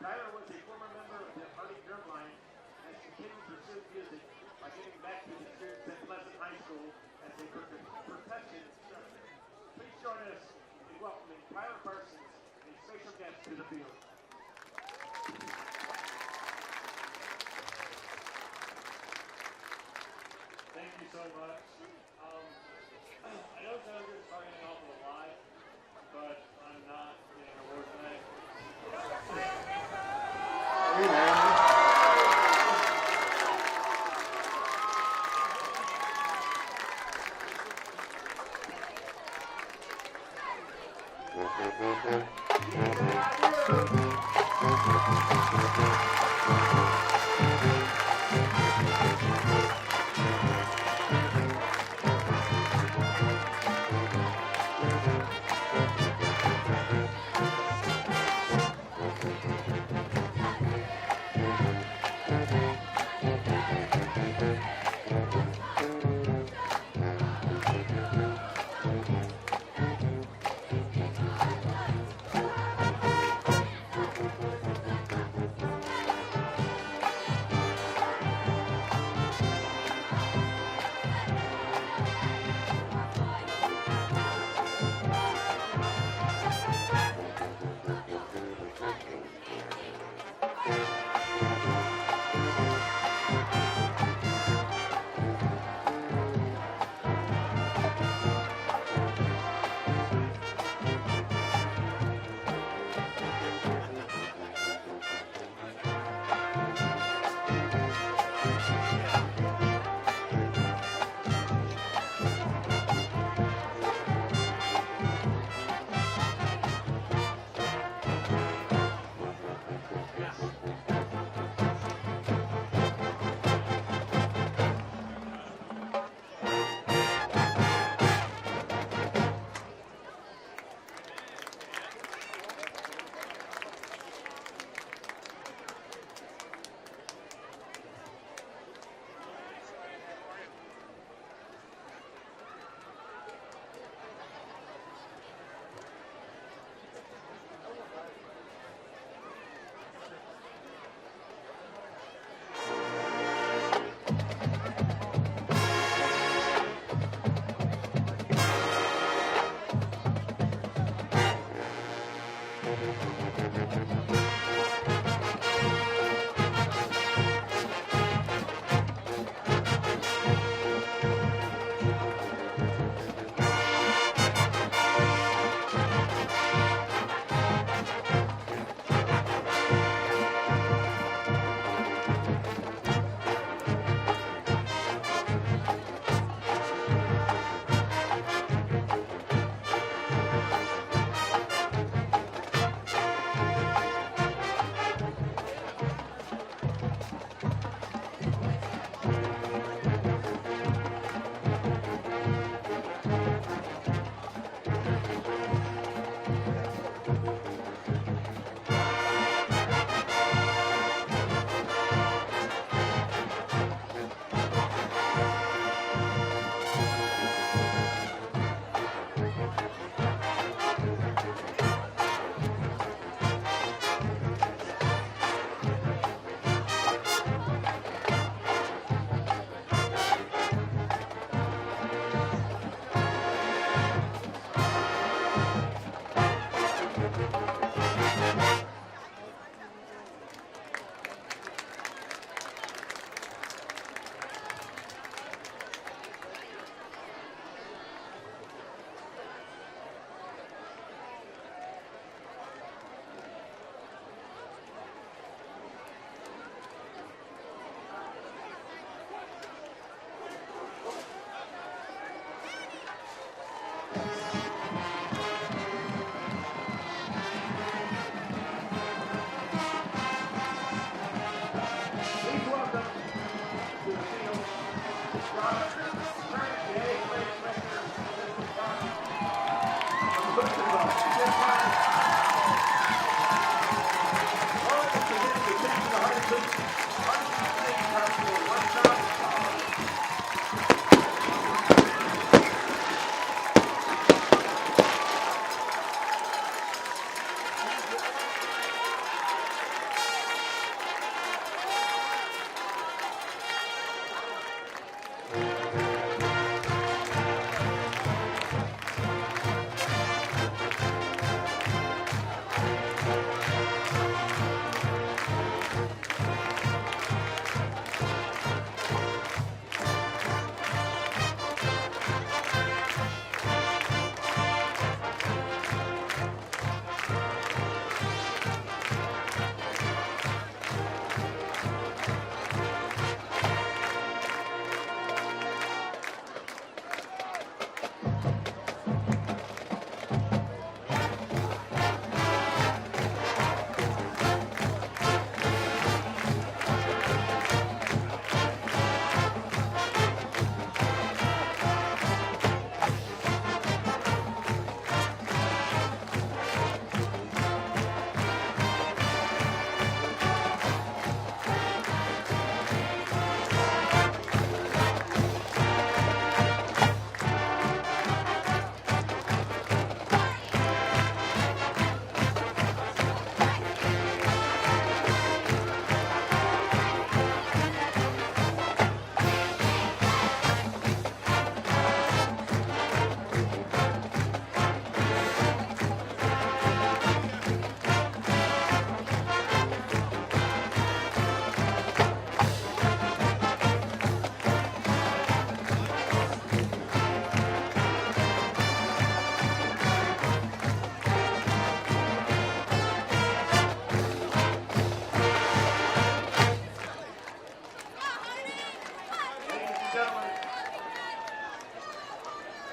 Tyler was a former member of the Hardy Drum Line and has continued to pursue music by getting back to his experience at Pleasant High School as a percussion instructor. Please join us in welcoming Tyler Parsons, a special guest to the field. Thank you so much. I know it sounds good starting off with a lie, but I'm not getting an award tonight.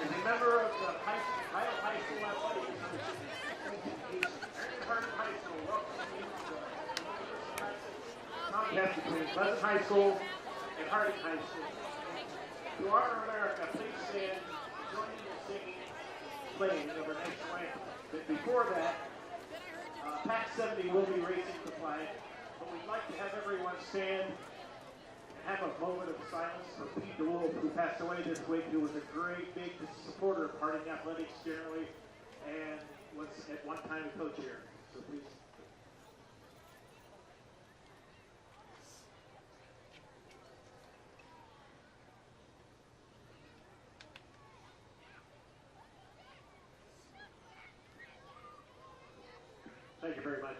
As a member of the Ohio High School Athletics Association, Harding High School welcomes you to the contest between Pleasant High School and Harding High School. To honor America, please stand and join in the singing and playing of our national anthem. But before that, Pack 70 will be raising the flag, but we'd like to have everyone stand and have a moment of silence for Pete DeWolf, who passed away this week, who was a great big supporter of Harding athletics generally, and was at one time a coach here. So please. Thank you very much.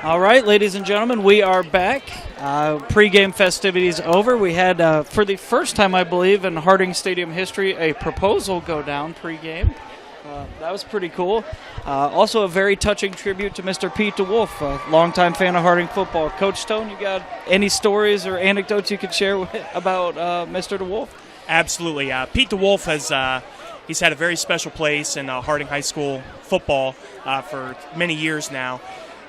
All right, ladies and gentlemen, we are back. Pre-game festivities over. We had, for the first time, I believe, in Harding Stadium history, a proposal go down pre-game. That was pretty cool. Also, a very touching tribute to Mr. Pete DeWolf, a longtime fan of Harding football. Coach Stone, you got any stories or anecdotes you could share about Mr. DeWolf? Absolutely. Pete DeWolf has he's had a very special place in Harding High School football for many years now.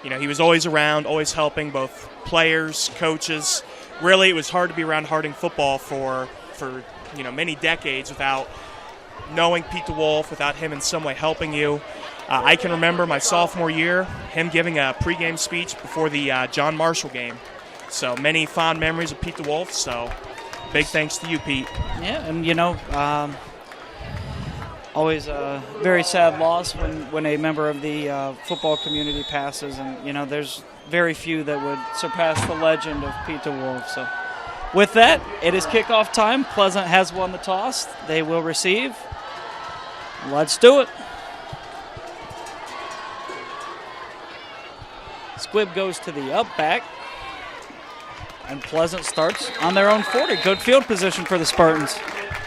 You know, he was always around, always helping both players, coaches. Really, it was hard to be around Harding football for many decades without knowing Pete DeWolf, without him in some way helping you. I can remember my sophomore year, him giving a pregame speech before the John Marshall game. So many fond memories of Pete DeWolf, so big thanks to you, Pete. Yeah, and always a very sad loss when a member of the football community passes, and there's very few that would surpass the legend of Pete DeWolf. So with that, it is kickoff time. Pleasant has won the toss. They will receive. Let's do it. Squibb goes to the up back, and Pleasant starts on their own 40. Good field position for the Spartans.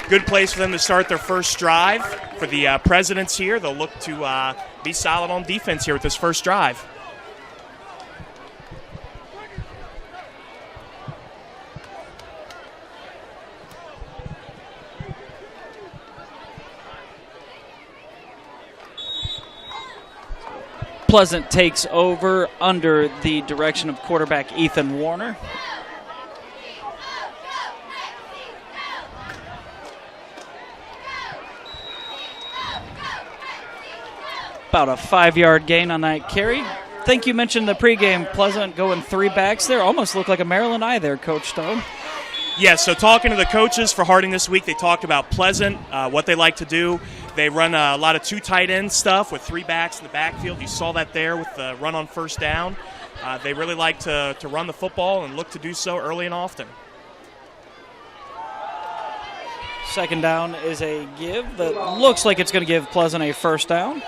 Good place for them to start their first drive. For the Presidents here, they'll look to be solid on defense here with this first drive. Pleasant takes over under the direction of quarterback Ethan Warner. About a 5-yard gain on that carry. I think you mentioned the pregame, Pleasant going 3 backs there. Almost looked like a Maryland Eye there, Coach Stone. Yeah, so talking to the coaches for Harding this week, they talked about Pleasant, what they like to do. They run a lot of 2 tight end stuff with 3 backs in the backfield. You saw that there with the run on first down. They really like to run the football and look to do so early and often. Second down is a give that looks like it's going to give Pleasant a first down.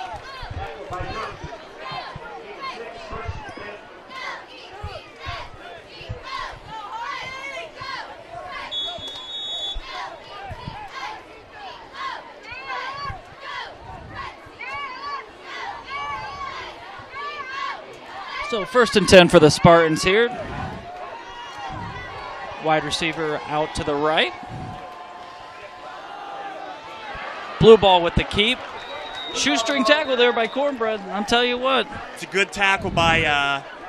So 1st and 10 for the Spartans here. Wide receiver out to the right. Blue ball with the keep. Shoestring tackle there by Cornbread. I'll tell you what. It's a good tackle by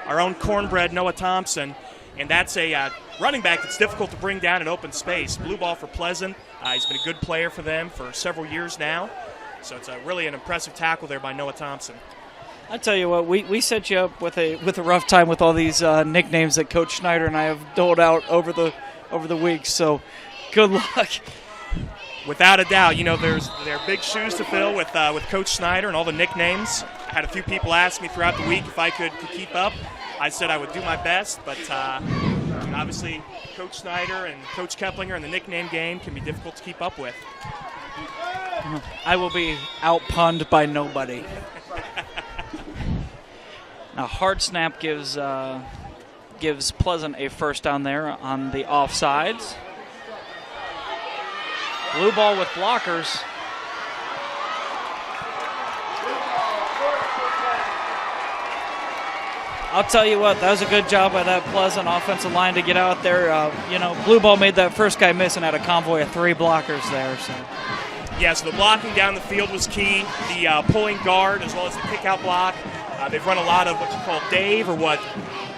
our own Cornbread, Noah Thompson. And that's a running back that's difficult to bring down in open space. Blue ball for Pleasant. He's been a good player for them for several years now. So it's really an impressive tackle there by Noah Thompson. I tell you what, we set you up with a rough time with all these nicknames that Coach Schneider and I have doled out over the weeks. So, good luck. Without a doubt, there are big shoes to fill with Coach Schneider and all the nicknames. I had a few people ask me throughout the week if I could keep up. I said I would do my best, but obviously Coach Schneider and Coach Keplinger and the nickname game can be difficult to keep up with. I will be outpunned by nobody. Now, hard snap gives Pleasant a first down there on the offsides. Blue ball with blockers. I'll tell you what, that was a good job by that Pleasant offensive line to get out there. Blue ball made that first guy miss and had a convoy of 3 blockers there. So. Yeah, so the blocking down the field was key. The pulling guard as well as the kick-out block. They've run a lot of what you call Dave, or what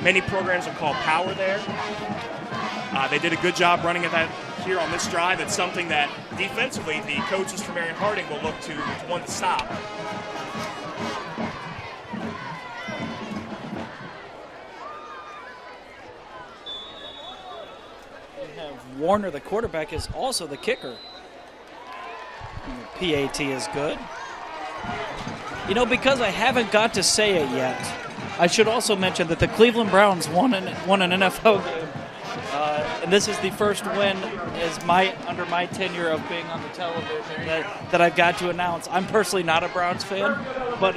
many programs will call power there. They did a good job running at that here on this drive. It's something that defensively the coaches from Marion Harding will look to want to stop. We have Warner, the quarterback, is also the kicker. And the PAT is good. Because I haven't got to say it yet, I should also mention that the Cleveland Browns won an NFL game. And this is the first win under my tenure of being on the television that I've got to announce. I'm personally not a Browns fan, but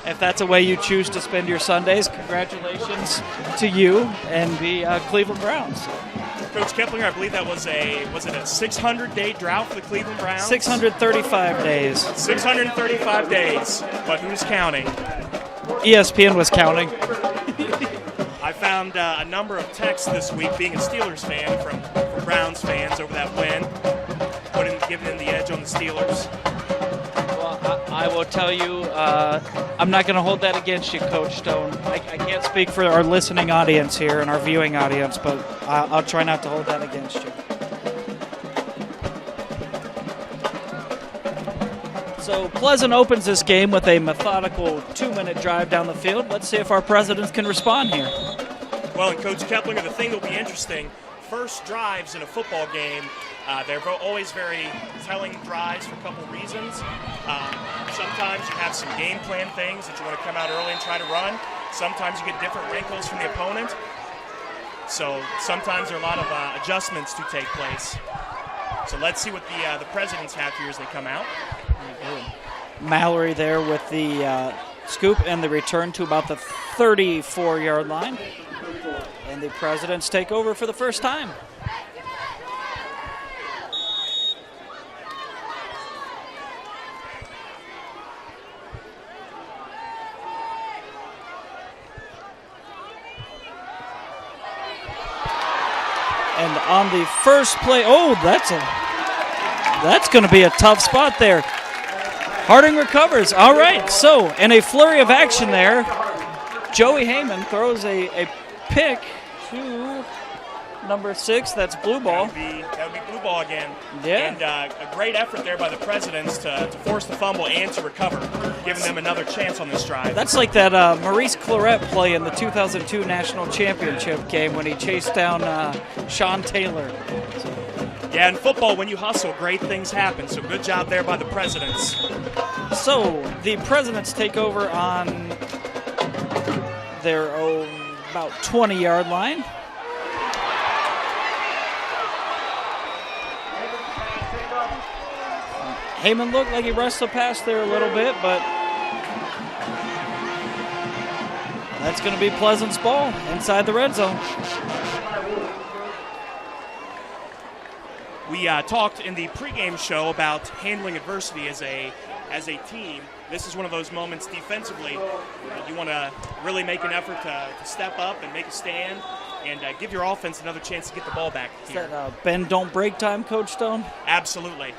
if that's a way you choose to spend your Sundays, congratulations to you and the Cleveland Browns. Coach Keplinger, I believe that was it a 600-day drought for the Cleveland Browns? 635 days. 635 days, but who's counting? ESPN was counting. I found a number of texts this week, being a Steelers fan, from Browns fans over that win, giving them the edge on the Steelers. Well, I will tell you, I'm not going to hold that against you, Coach Stone. I can't speak for our listening audience here and our viewing audience, but I'll try not to hold that against you. So Pleasant opens this game with a methodical 2-minute drive down the field. Let's see if our presidents can respond here. Well, and Coach Keplinger, the thing that will be interesting, first drives in a football game, they're always very telling drives for a couple reasons. Sometimes you have some game plan things that you want to come out early and try to run. Sometimes you get different wrinkles from the opponent. So sometimes there are a lot of adjustments to take place. So let's see what the presidents have here as they come out. Mallory there with the scoop and the return to about the 34-yard line. And the presidents take over for the first time. And on the first play, that's going to be a tough spot there. Harding recovers. All right, so in a flurry of action there, Joey Heyman throws a pick to number 6. That's blue ball. That would be blue ball again. Yeah. And a great effort there by the presidents to force the fumble and to recover, giving them another chance on this drive. That's like that Maurice Claret play in the 2002 National Championship game when he chased down Sean Taylor. Yeah, in football, when you hustle, great things happen. So good job there by the presidents. So the presidents take over on their about 20-yard line. Heyman looked like he rushed the pass there a little bit, but that's going to be Pleasant's ball inside the red zone. We talked in the pregame show about handling adversity as a team. This is one of those moments defensively. You want to really make an effort to step up and make a stand and give your offense another chance to get the ball back here. Is that bend, don't break time, Coach Stone? Absolutely.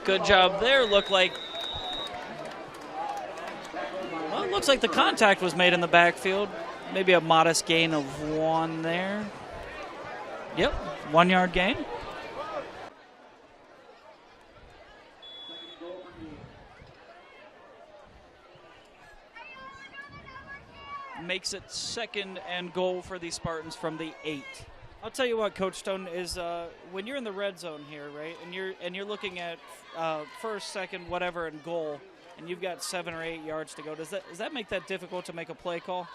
Good job there. Looks like the contact was made in the backfield. Maybe a modest gain of 1 there. Yep, 1 yard gain. Makes it 2nd and goal for the Spartans from the 8. I'll tell you what, Coach Stone, is when you're in the red zone here, right, and you're looking at 1st, 2nd, whatever, and goal, and you've got 7 or 8 yards to go. Does that make that difficult to make a play call?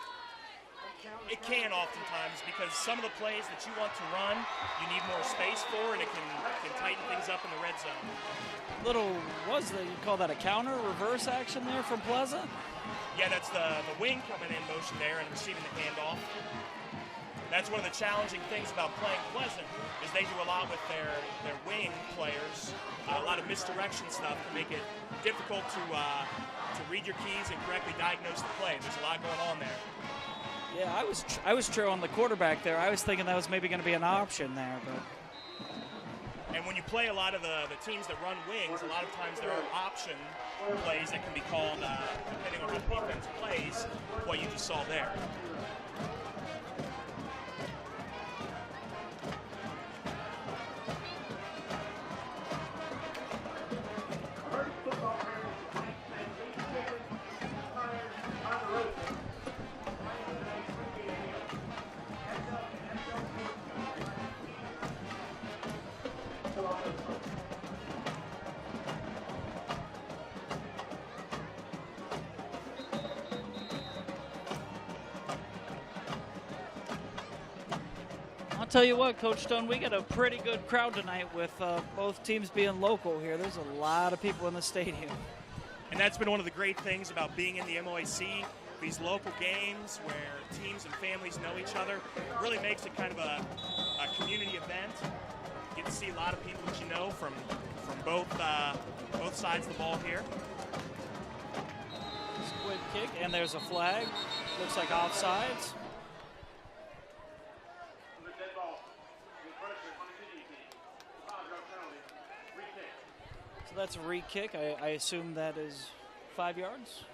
It can oftentimes, because some of the plays that you want to run, you need more space for, and it can tighten things up in the red zone. You call that a counter, reverse action there from Pleasant? Yeah, that's the wing coming in motion there and receiving the handoff. That's one of the challenging things about playing Pleasant is they do a lot with their wing players, a lot of misdirection stuff to make it difficult to read your keys and correctly diagnose the play. There's a lot going on there. Yeah, I was true on the quarterback there. I was thinking that was maybe going to be an option there, but. And when you play a lot of the teams that run wings, a lot of times there are option plays that can be called depending on how the defense plays, what you just saw there. Tell you what, Coach Stone, we got a pretty good crowd tonight with both teams being local here. There's a lot of people in the stadium. And that's been one of the great things about being in the MOAC, these local games where teams and families know each other. It really makes it kind of a community event. You get to see a lot of people that you know from both sides of the ball here. Squid kick, and there's a flag. Looks like offsides. So that's a re-kick. I assume that is 5 yards?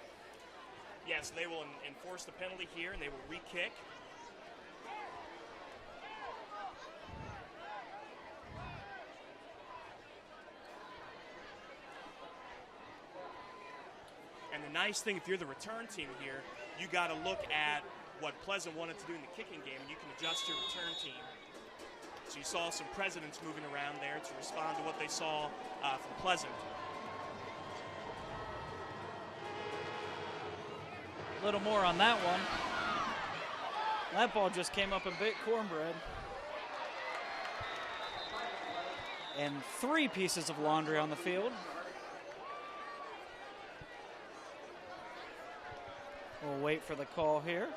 Yes, they will enforce the penalty here, and they will re-kick. And the nice thing, if you're the return team here, you got to look at what Pleasant wanted to do in the kicking game, and you can adjust your return team. So you saw some presidents moving around there to respond to what they saw from Pleasant. A little more on that one. That ball just came up and bit Cornbread. And 3 pieces of laundry on the field. We'll wait for the call here.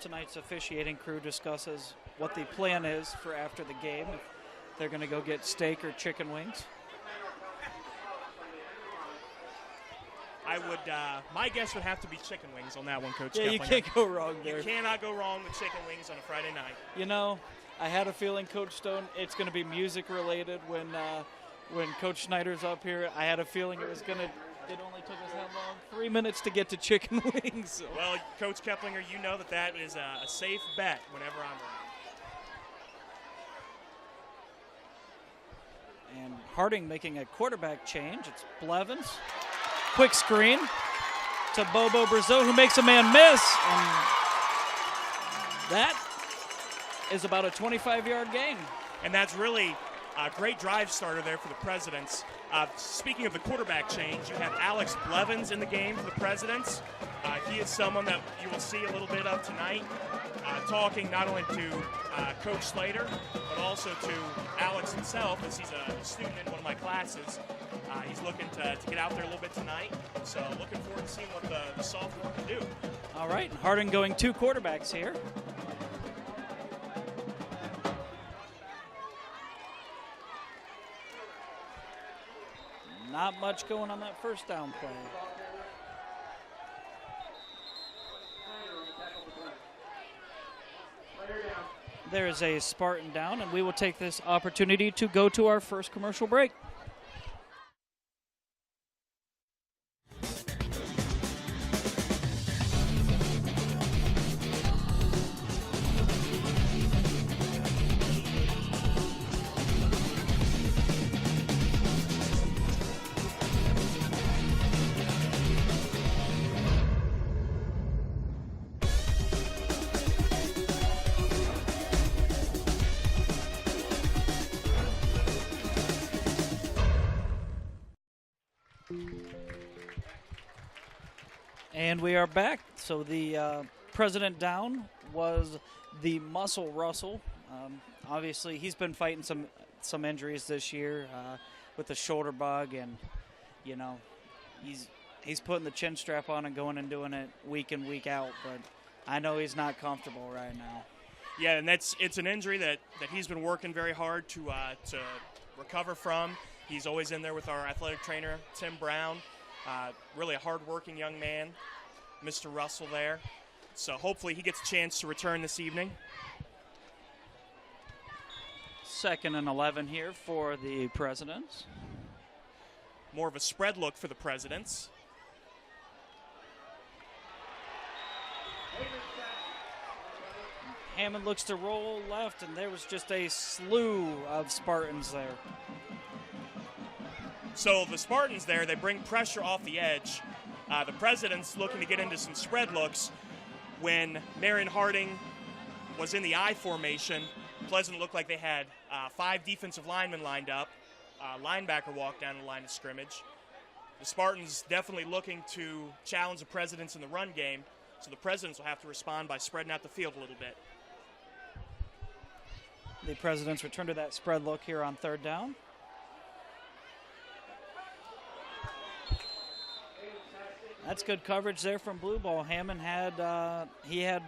Tonight's officiating crew discusses what the plan is for after the game, if they're going to go get steak or chicken wings. My guess would have to be chicken wings on that one, Coach Yeah, Keplinger. you can't go wrong there. You cannot go wrong with chicken wings on a Friday night. You know, I had a feeling, Coach Stone, it's going to be music related when Coach Schneider's up here. I had a feeling it only took us how long? 3 minutes to get to chicken wings. So. Well, Coach Keplinger, you know that is a safe bet whenever I'm around. And Harding making a quarterback change. It's Blevins. Quick screen to Bobo Brazil, who makes a man miss. And that is about a 25-yard gain. And that's really Great drive starter there for the Presidents. Speaking of the quarterback change, you have Alex Blevins in the game for the Presidents. He is someone that you will see a little bit of tonight, talking not only to Coach Slater, but also to Alex himself, as he's a student in one of my classes. He's looking to get out there a little bit tonight, so looking forward to seeing what the sophomore can do. All right, Harding going 2 quarterbacks here. Not much going on that first down play. There is a Spartan down, and we will take this opportunity to go to our first commercial break. And we are back. So the president down was the Muscle Russell. Obviously, he's been fighting some injuries this year with the shoulder bug, and you know he's putting the chin strap on and going and doing it week in, week out. But I know he's not comfortable right now. Yeah, and it's an injury that he's been working very hard to recover from. He's always in there with our athletic trainer, Tim Brown. Really a hard-working young man, Mr. Russell there. So hopefully he gets a chance to return this evening. 2nd and 11 here for the Presidents. More of a spread look for the Presidents. Hammond looks to roll left, and there was just a slew of Spartans there. So the Spartans there, they bring pressure off the edge. The Presidents looking to get into some spread looks. When Marion Harding was in the I formation, Pleasant looked like they had 5 defensive linemen lined up. Linebacker walked down the line of scrimmage. The Spartans definitely looking to challenge the Presidents in the run game, so the Presidents will have to respond by spreading out the field a little bit. The Presidents return to that spread look here on 3rd down. That's good coverage there from Blue Ball. Hammond had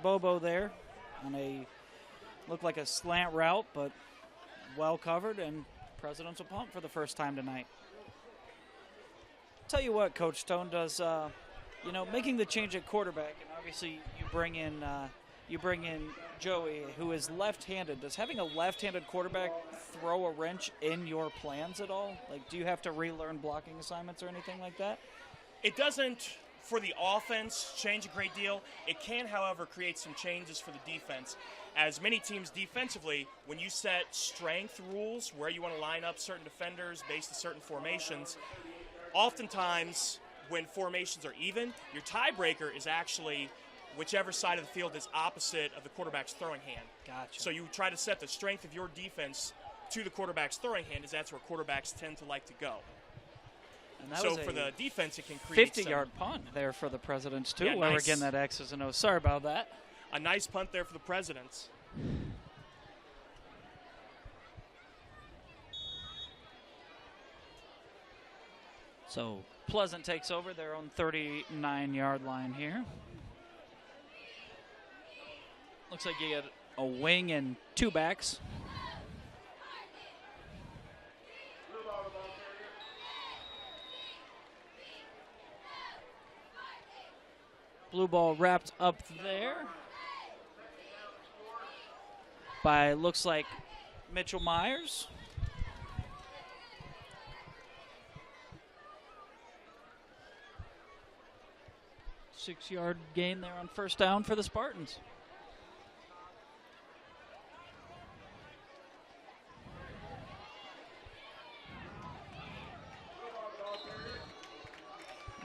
Bobo there on looked like a slant route, but well covered, and Presidents will punt for the first time tonight. Tell you what, Coach Stone does, making the change at quarterback, and obviously you bring in Joey, who is left-handed. Does having a left-handed quarterback throw a wrench in your plans at all? Like, do you have to relearn blocking assignments or anything like that? It doesn't, for the offense, change a great deal. It can, however, create some changes for the defense. As many teams defensively, when you set strength rules where you want to line up certain defenders based on certain formations, oftentimes when formations are even, your tiebreaker is actually whichever side of the field is opposite of the quarterback's throwing hand. Gotcha. So you try to set the strength of your defense to the quarterback's throwing hand, as that's where quarterbacks tend to like to go. So for the defense, it can create 50-yard punt there for the Presidents, too, Yeah, where nice. we're getting that X's and O's. Sorry about that. a nice punt there for the Presidents. So Pleasant takes over their own 39-yard line here. Looks like you get a wing and 2 backs. Blue ball wrapped up there by, looks like, Mitchell Myers. Six-yard gain there on first down for the Spartans.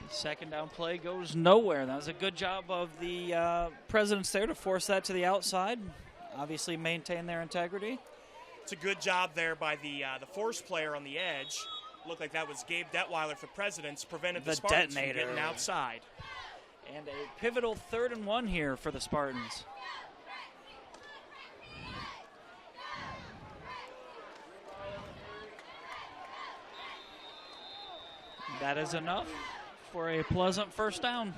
Second down play goes nowhere. That was a good job of the Presidents there to force that to the outside. Obviously maintain their integrity. It's a good job there by the force player on the edge. Looked like that was Gabe Detweiler for Presidents, prevented the Spartans from getting outside. And a pivotal 3rd and 1 here for the Spartans. That is enough for a pleasant first down.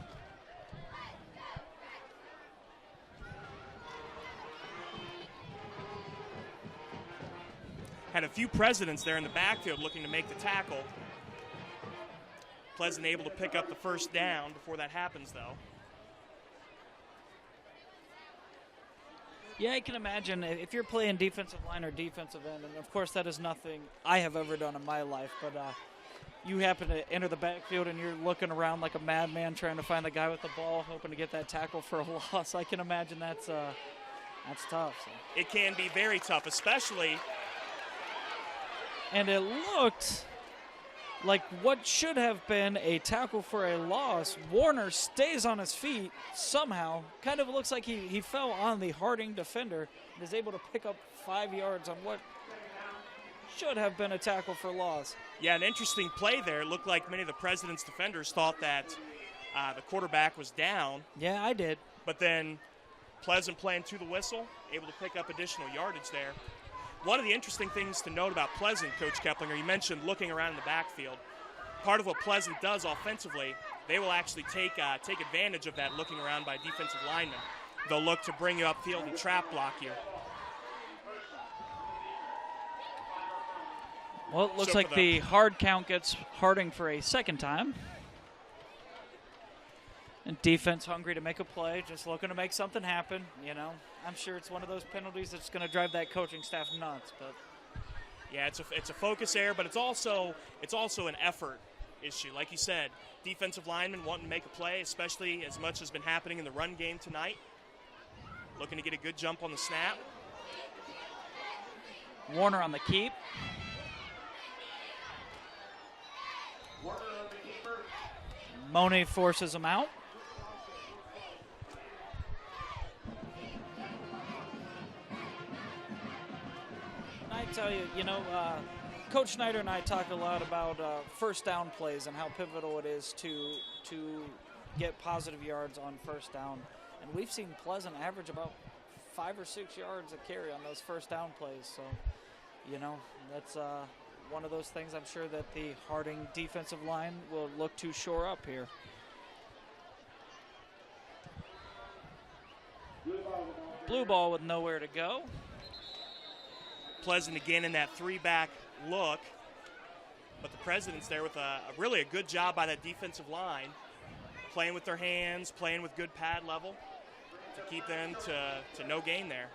Had a few Presidents there in the backfield looking to make the tackle. Pleasant able to pick up the first down before that happens, though. Yeah, I can imagine if you're playing defensive line or defensive end, and of course that is nothing I have ever done in my life, but you happen to enter the backfield and you're looking around like a madman trying to find the guy with the ball, hoping to get that tackle for a loss. I can imagine that's tough. So. It can be very tough, especially. And it looked like what should have been a tackle for a loss. Warner stays on his feet somehow. Kind of looks like he fell on the Harding defender and is able to pick up 5 yards on what should have been a tackle for loss. Yeah, an interesting play there. It looked like many of the President's defenders thought that the quarterback was down. Yeah, I did. But then Pleasant playing to the whistle, able to pick up additional yardage there. One of the interesting things to note about Pleasant, Coach Keplinger, you mentioned looking around in the backfield. Part of what Pleasant does offensively, they will actually take advantage of that looking around by defensive linemen. They'll look to bring you upfield and trap block you. Well, it looks like the hard count gets Harding for a second time. And defense hungry to make a play, just looking to make something happen. You know, I'm sure it's one of those penalties that's going to drive that coaching staff nuts. But yeah, it's a focus error, but it's also an effort issue. Like you said, defensive linemen wanting to make a play, especially as much has been happening in the run game tonight. Looking to get a good jump on the snap. Warner on the keep. Monet forces him out. I tell you, Coach Schneider and I talk a lot about first down plays and how pivotal it is to get positive yards on first down. And we've seen Pleasant average about 5 or 6 yards a carry on those first down plays. So, that's one of those things I'm sure that the Harding defensive line will look to shore up here. Blue ball with nowhere to go. Pleasant again in that 3-back look, but the President's there with a really good job by that defensive line, playing with their hands, playing with good pad level to keep them to no gain there.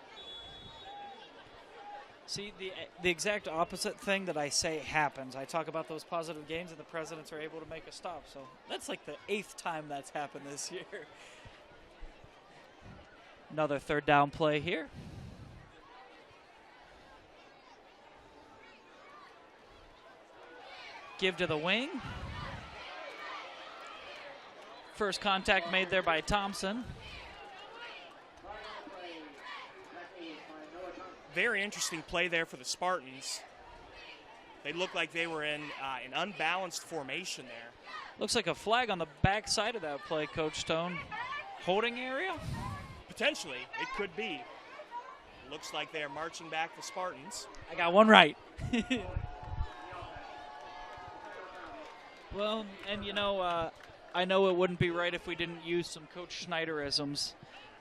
See, the exact opposite thing that I say happens. I talk about those positive gains, and the Presidents are able to make a stop. So that's like the 8th time that's happened this year. Another third down play here. Give to the wing. First contact made there by Thompson. Very interesting play there for the Spartans. They looked like they were in an unbalanced formation there. Looks like a flag on the back side of that play, Coach Stone. Holding area? Potentially, it could be. Looks like they are marching back the Spartans. I got one right. Well, and I know it wouldn't be right if we didn't use some Coach Schneiderisms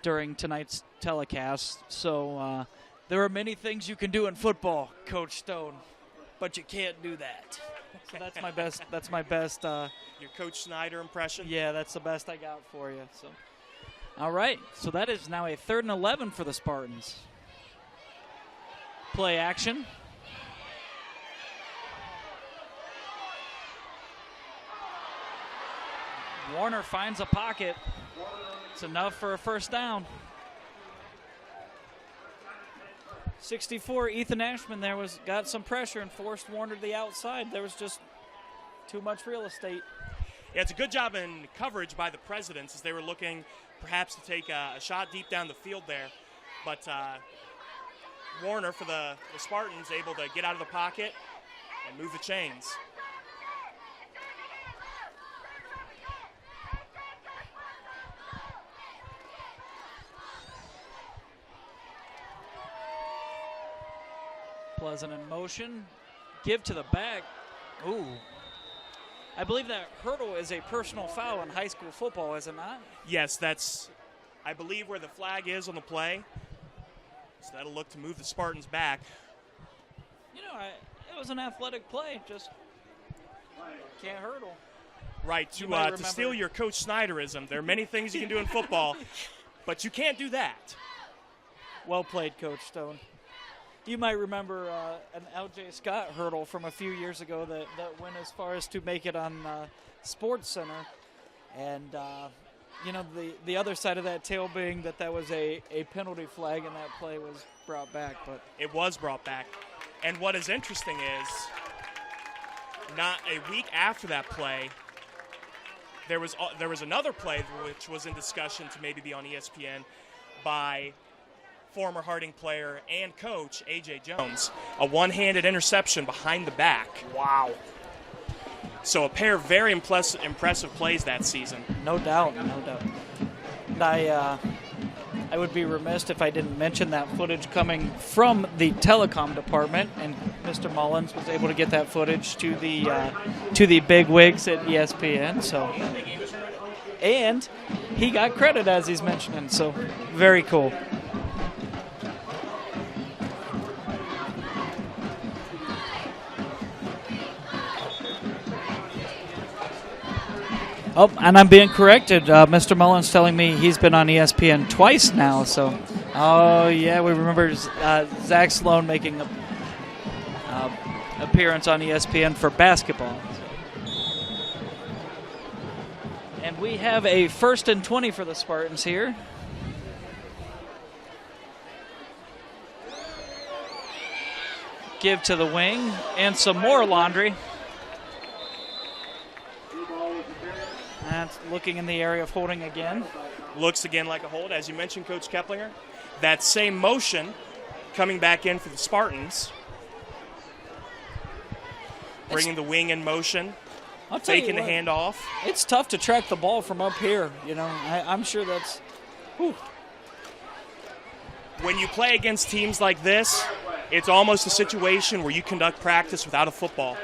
during tonight's telecast. So there are many things you can do in football, Coach Stone, but you can't do that. So that's my best. That's my best. Your Coach Schneider impression? Yeah, that's the best I got for you. So, all right. So that is now a 3rd and 11 for the Spartans. Play action. Warner finds a pocket. It's enough for a first down. 64, Ethan Ashman there got some pressure and forced Warner to the outside. There was just too much real estate. Yeah, it's a good job in coverage by the Presidents as they were looking perhaps to take a shot deep down the field there. But Warner for the Spartans able to get out of the pocket and move the chains. Pleasant in motion. Give to the back. Ooh. I believe that hurdle is a personal foul in high school football, is it not? Yes, that's, I believe, where the flag is on the play. So that'll look to move the Spartans back. You know, it was an athletic play. Just can't hurdle. Right, to steal your Coach Snyderism, there are many things you can do in football, but you can't do that. Well played, Coach Stone. You might remember an L.J. Scott hurdle from a few years ago that went as far as to make it on Sports Center. And, you know, the other side of that tail being that was a penalty flag and that play was brought back. But it was brought back. And what is interesting is not a week after that play, there was another play which was in discussion to maybe be on ESPN by former Harding player and coach A.J. Jones. A one-handed interception behind the back. Wow. So a pair of very impressive plays that season. No doubt, no doubt. And I would be remiss if I didn't mention that footage coming from the telecom department, and Mr. Mullins was able to get that footage to the big wigs at ESPN. So, and he got credit as he's mentioning. So, very cool. Oh, and I'm being corrected. Mr. Mullins telling me he's been on ESPN twice now. So, oh yeah, we remember Zach Sloan making an appearance on ESPN for basketball. And we have a 1st and 20 for the Spartans here. Give to the wing and some more laundry. That's looking in the area of holding again. Looks again like a hold. As you mentioned, Coach Keplinger, that same motion coming back in for the Spartans. Bringing the wing in motion, faking the handoff. It's tough to track the ball from up here. You know, I'm sure that's... Whew. When you play against teams like this, it's almost a situation where you conduct practice without a football,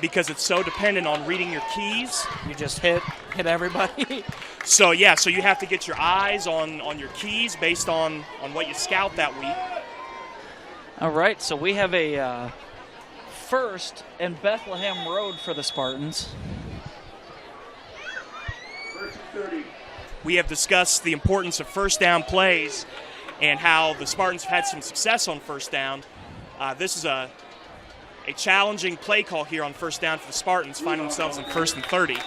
because it's so dependent on reading your keys. You just hit everybody. So, yeah, so you have to get your eyes on your keys based on what you scout that week. All right, so we have a 1st and Bethlehem Road for the Spartans. We have discussed the importance of first down plays and how the Spartans have had some success on first down. This is a challenging play call here on first down for the Spartans, finding themselves in 1st and 30.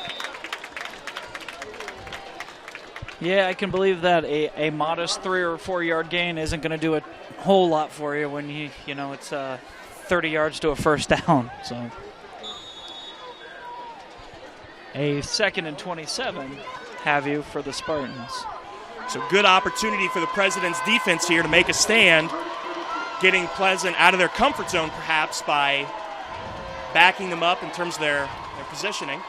Yeah, I can believe that a modest 3 or 4 yard gain isn't going to do a whole lot for you when you know it's 30 yards to a first down. So a 2nd and 27 have you for the Spartans. So good opportunity for the President's defense here to make a stand, getting Pleasant out of their comfort zone perhaps by backing them up in terms of their positioning.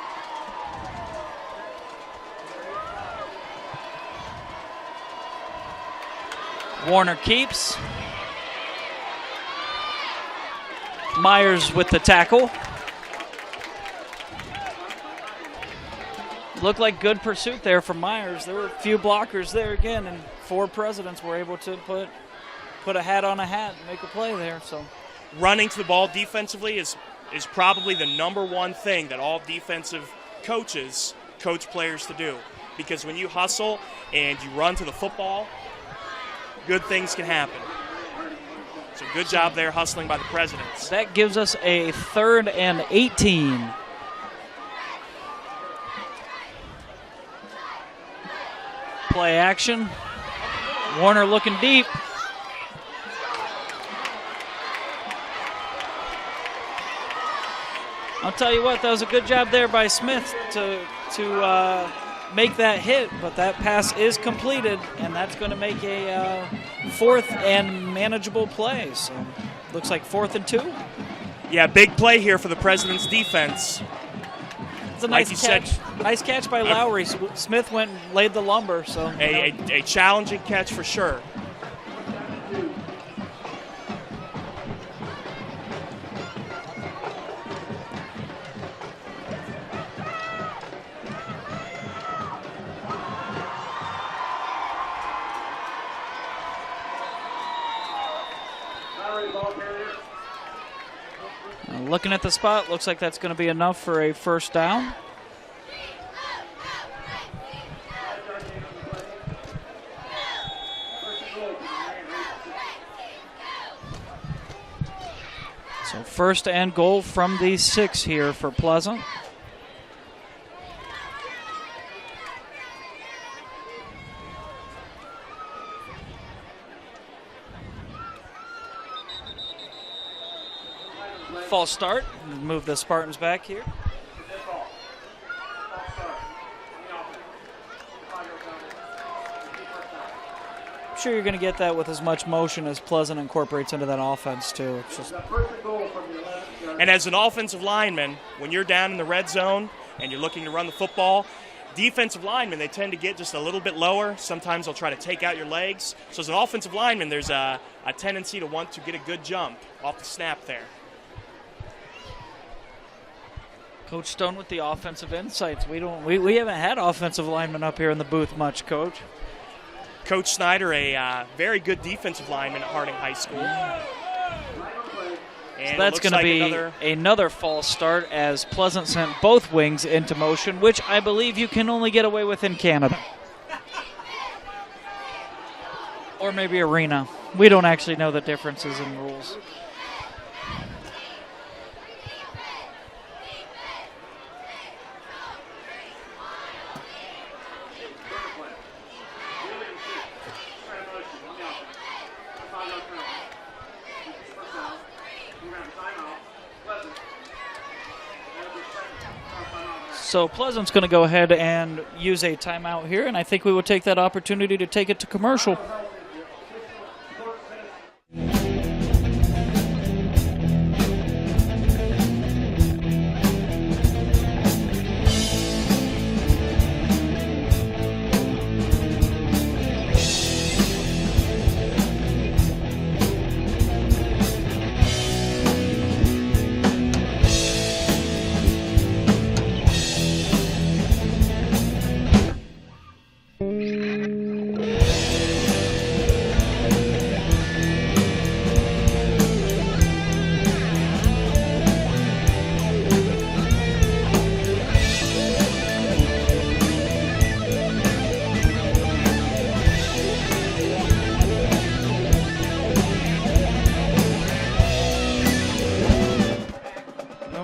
Warner keeps. Myers with the tackle. Looked like good pursuit there from Myers. There were a few blockers there again, and 4 Presidents were able to put a hat on a hat and make a play there. So, running to the ball defensively is probably the number one thing that all defensive coaches coach players to do, because when you hustle and you run to the football, good things can happen. So good job there hustling by the Presidents. That gives us a 3rd and 18. Play action. Warner looking deep. I'll tell you what, that was a good job there by Smith to make that hit, but that pass is completed, and that's going to make a 4th and manageable play. So looks like 4th and 2. Yeah, big play here for the President's defense. It's a nice catch. Nice catch by Lowry. Smith went and laid the lumber. So a challenging catch for sure. Looking at the spot, looks like that's going to be enough for a first down. So first and goal from the 6 here for Pleasant. False start. Move the Spartans back here. I'm sure you're going to get that with as much motion as Pleasant incorporates into that offense too. It's just... And as an offensive lineman, when you're down in the red zone and you're looking to run the football, defensive linemen, they tend to get just a little bit lower. Sometimes they'll try to take out your legs. So as an offensive lineman, there's a tendency to want to get a good jump off the snap there. Coach Stone with the offensive insights. We haven't had offensive linemen up here in the booth much, Coach. Coach Snyder, a very good defensive lineman at Harding High School. So that's going to be another false start as Pleasant sent both wings into motion, which I believe you can only get away with in Canada. Or maybe arena. We don't actually know the differences in rules. So Pleasant's going to go ahead and use a timeout here, and I think we will take that opportunity to take it to commercial.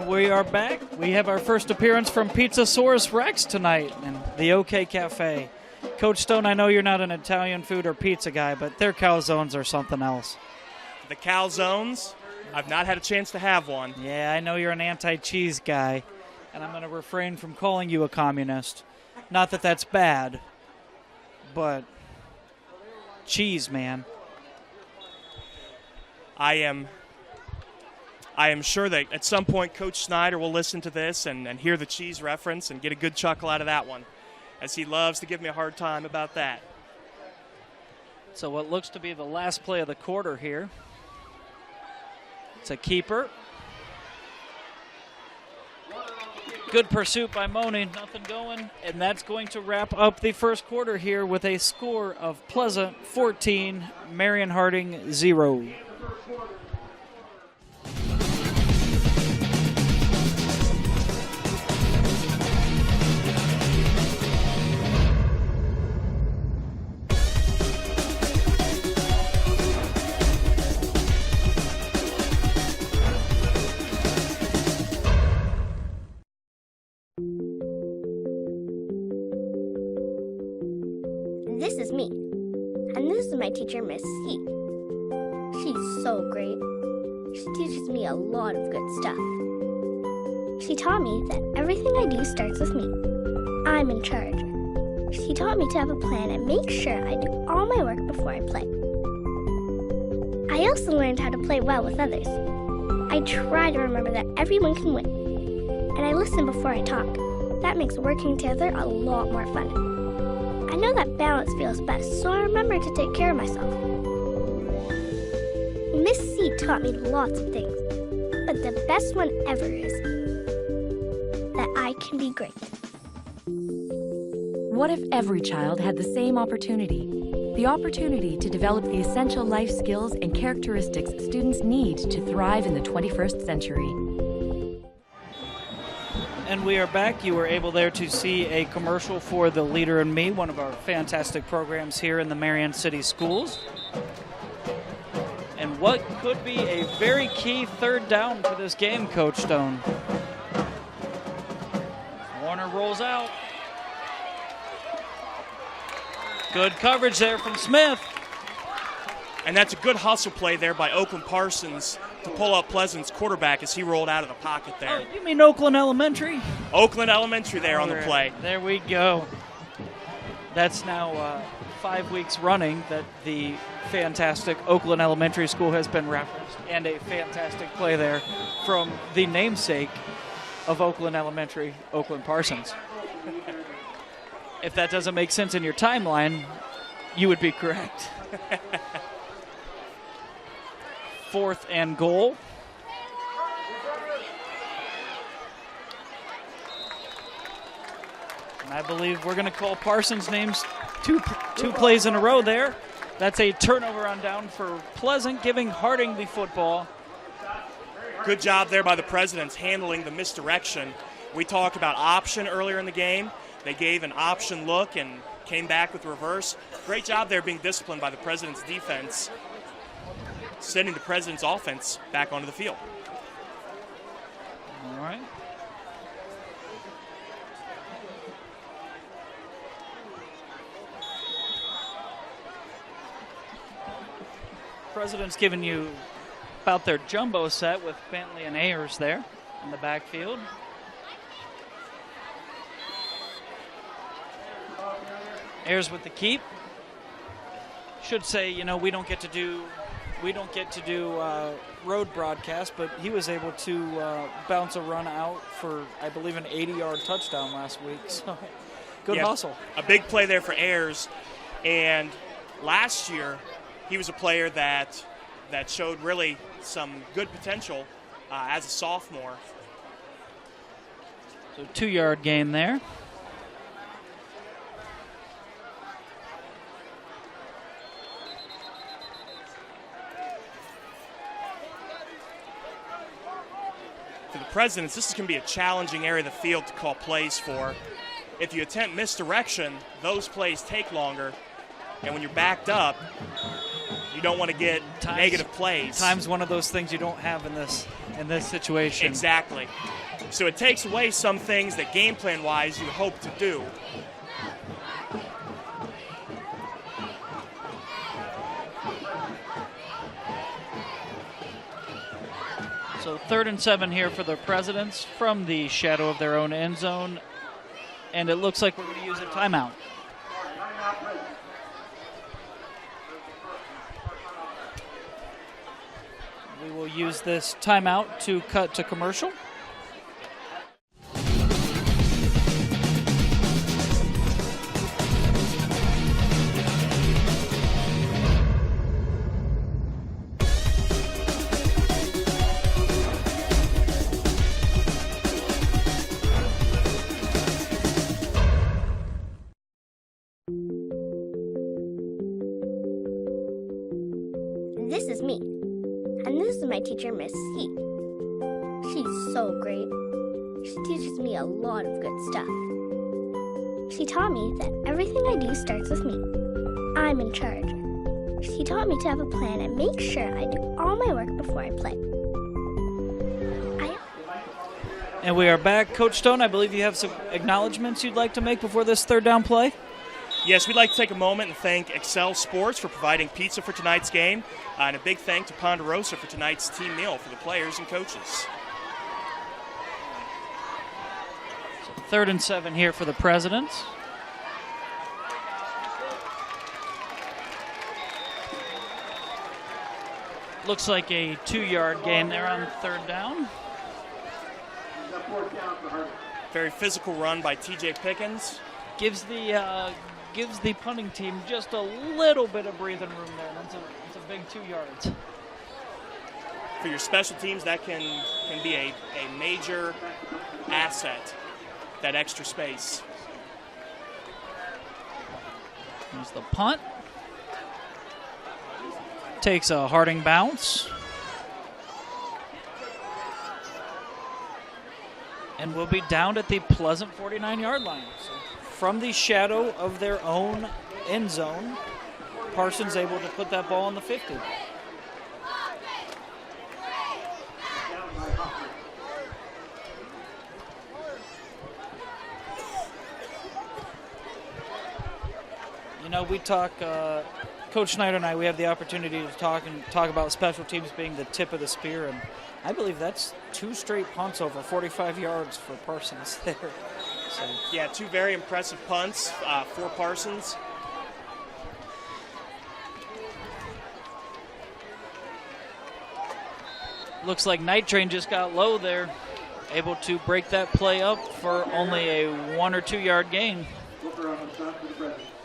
We are back. We have our first appearance from Pizzasaurus Rex tonight in the OK Cafe. Coach Stone, I know you're not an Italian food or pizza guy, but their calzones are something else. The calzones? I've not had a chance to have one. Yeah, I know you're an anti-cheese guy, and I'm going to refrain from calling you a communist. Not that that's bad, but cheese, man. I am sure that at some point Coach Snyder will listen to this and hear the cheese reference and get a good chuckle out of that one, as he loves to give me a hard time about that. So what looks to be the last play of the quarter here. It's a keeper. Good pursuit by Money, nothing going, and that's going to wrap up the first quarter here with a score of Pleasant 14, Marion Harding 0. This is me, and this is my teacher, Miss C. She's so great. She teaches me a lot of good stuff. She taught me that everything I do starts with me. I'm in charge. She taught me to have a plan and make sure I do all my work before I play. I also learned how to play well with others. I try to remember that everyone can win. And I listen before I talk. That makes working together a lot more fun. I know that balance feels best, so I remember to take care of myself. Miss C taught me lots of things, but the best one ever is that I can be great. What if every child had the same opportunity? The opportunity to develop the essential life skills and characteristics students need to thrive in the 21st century. And we are back. You were able there to see a commercial for The Leader in Me, one of our fantastic programs here in the Marion City Schools. And what could be a very key third down for this game, Coach Stone? Warner rolls out. Good coverage there from Smith. And that's a good hustle play there by Oakland Parsons to pull up Pleasant's quarterback as he rolled out of the pocket there. Oh, you mean Oakland Elementary? Oakland Elementary there on the play. There we go. That's now 5 weeks running that the fantastic Oakland Elementary School has been referenced, and a fantastic play there from the namesake of Oakland Elementary, Oakland Parsons. If that doesn't make sense in your timeline, you would be correct. 4th and goal. And I believe we're going to call Parsons' names two plays in a row there. That's a turnover on down for Pleasant, giving Harding the football. Good job there by the Presidents handling the misdirection. We talked about option earlier in the game. They gave an option look and came back with reverse. Great job there being disciplined by the President's defense, sending the President's offense back onto the field. All right. President's giving you about their jumbo set with Bentley and Ayers there in the backfield. Ayers with the keep. Should say, we don't get to do road broadcast, but he was able to bounce a run out for, I believe, an 80-yard touchdown last week. So good hustle. A big play there for Ayers. And last year, he was a player that showed really some good potential as a sophomore. So 2-yard gain there. For the Presidents, this is going to be a challenging area of the field to call plays for. If you attempt misdirection, those plays take longer. And when you're backed up, you don't want to get negative plays. Time's one of those things you don't have in this situation. Exactly. So it takes away some things that game plan-wise you hope to do. So 3rd and 7 here for the Presidents from the shadow of their own end zone. And it looks like we're going to use a timeout. We will use this timeout to cut to commercial. This is me. And this is my teacher, Miss C. She's so great. She teaches me a lot of good stuff. She taught me that everything I do starts with me. I'm in charge. She taught me to have a plan and make sure I do all my work before I play. And we are back. Coach Stone, I believe you have some acknowledgments you'd like to make before this third down play? Yes, we'd like to take a moment and thank Excel Sports for providing pizza for tonight's game, and a big thank to Ponderosa for tonight's team meal for the players and coaches. So 3rd and 7 here for the Presidents. Looks like a 2-yard gain there on third down. He's got fourth down for Harding. Very physical run by T.J. Pickens. Gives the punting team just a little bit of breathing room there. That's a big 2 yards. For your special teams, that can be a major asset, that extra space. Here's the punt. Takes a Harding bounce. And will be down at the Pleasant 49-yard line. So from the shadow of their own end zone, Parsons able to put that ball on the 50. You know, we talk, Coach Schneider and I, we have the opportunity to talk about special teams being the tip of the spear, and I believe that's 2 straight punts over 45 yards for Parsons there. So. Yeah, 2 very impressive punts for Parsons. Looks like Night Train just got low there, able to break that play up for only a 1 or 2 yard gain.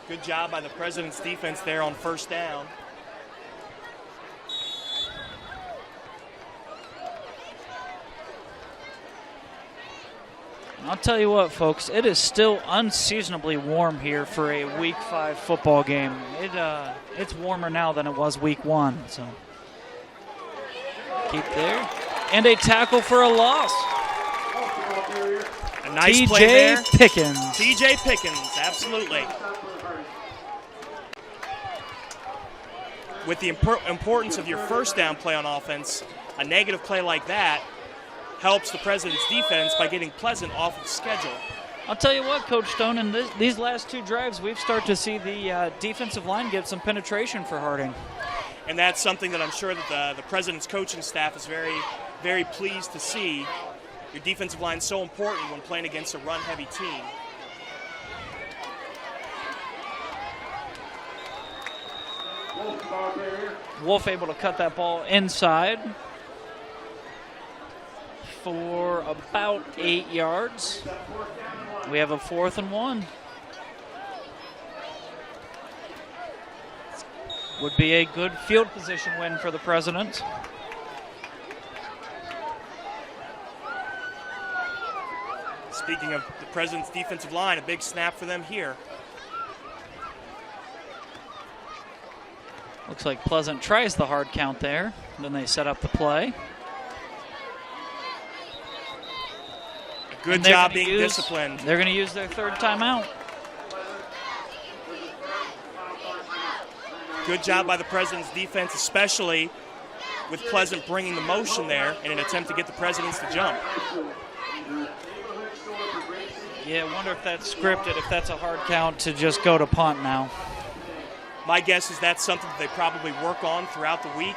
Good job by the President's defense there on first down. I'll tell you what, folks, it is still unseasonably warm here for a Week 5 football game. It's warmer now than it was Week 1. So keep there. And a tackle for a loss. A nice play there. T.J. Pickens. T.J. Pickens, absolutely. With the importance of your first down play on offense, a negative play like that helps the President's defense by getting Pleasant off of schedule. I'll tell you what, Coach Stone, in these last 2 drives, we've started to see the defensive line get some penetration for Harding. And that's something that I'm sure that the President's coaching staff is very, very pleased to see. Your defensive line is so important when playing against a run-heavy team. Wolf able to cut that ball inside for about 8 yards. We have a 4th and 1. Would be a good field position win for the President. Speaking of the President's defensive line, a big snap for them here. Looks like Pleasant tries the hard count there. Then they set up the play. Good job being disciplined. They're going to use their 3rd timeout. Good job by the President's defense, especially with Pleasant bringing the motion there in an attempt to get the Presidents to jump. Yeah, I wonder if that's scripted, if that's a hard count to just go to punt now. My guess is that's something that they probably work on throughout the week,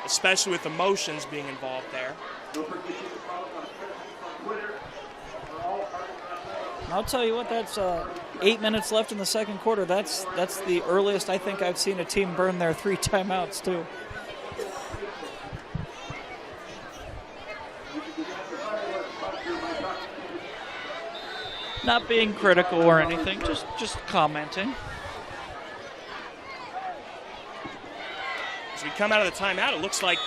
especially with emotions being involved there. I'll tell you what, that's 8 minutes left in the second quarter. That's the earliest I think I've seen a team burn their 3 timeouts, too. Not being critical or anything, just commenting. As we come out of the timeout, it looks like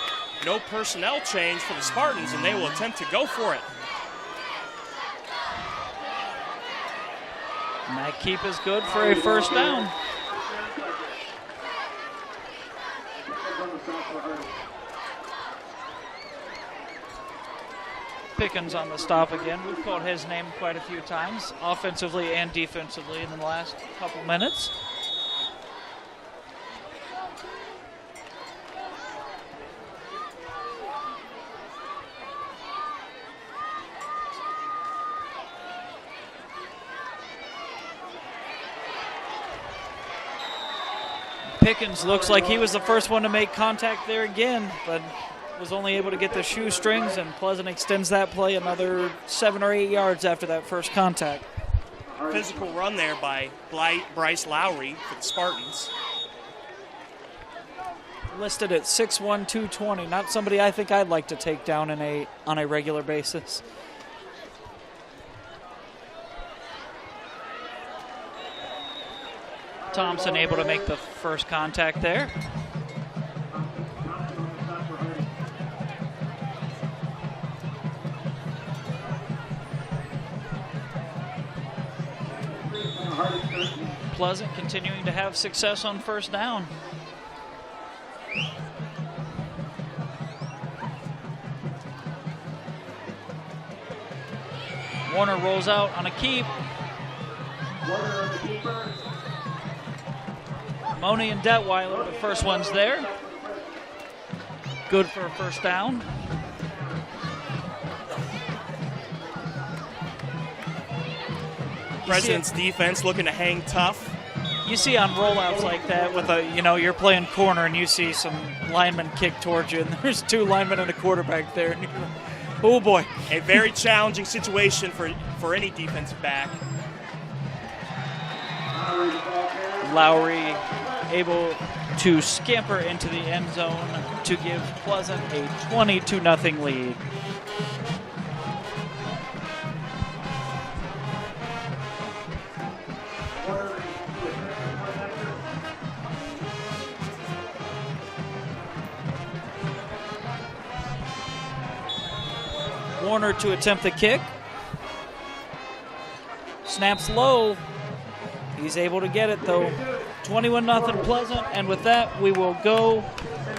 no personnel change for the Spartans, and they will attempt to go for it. And that keep is good for a 1st down. Pickens on the stop again. We've called his name quite a few times, offensively and defensively in the last couple minutes. Pickens looks like he was the first one to make contact there again, but was only able to get the shoestrings, and Pleasant extends that play another 7 or 8 yards after that first contact. Physical run there by Bryce Lowry for the Spartans. listed at 6'1", 220. Not somebody I think I'd like to take down on a regular basis. Thompson able to make the first contact there. Pleasant continuing to have success on first down. Warner rolls out on a keep. Money and Detweiler, the first one's there. Good for a first down. President's defense looking to hang tough. You see on rollouts like that with you're playing corner and you see some linemen kick towards you and there's two linemen and a quarterback there. And oh boy. A very challenging situation for any defensive back. Lowry able to scamper into the end zone to give Pleasant a 22-0 lead. Warner to attempt the kick. Snaps low. He's able to get it though. 21-0 Pleasant, and with that we will go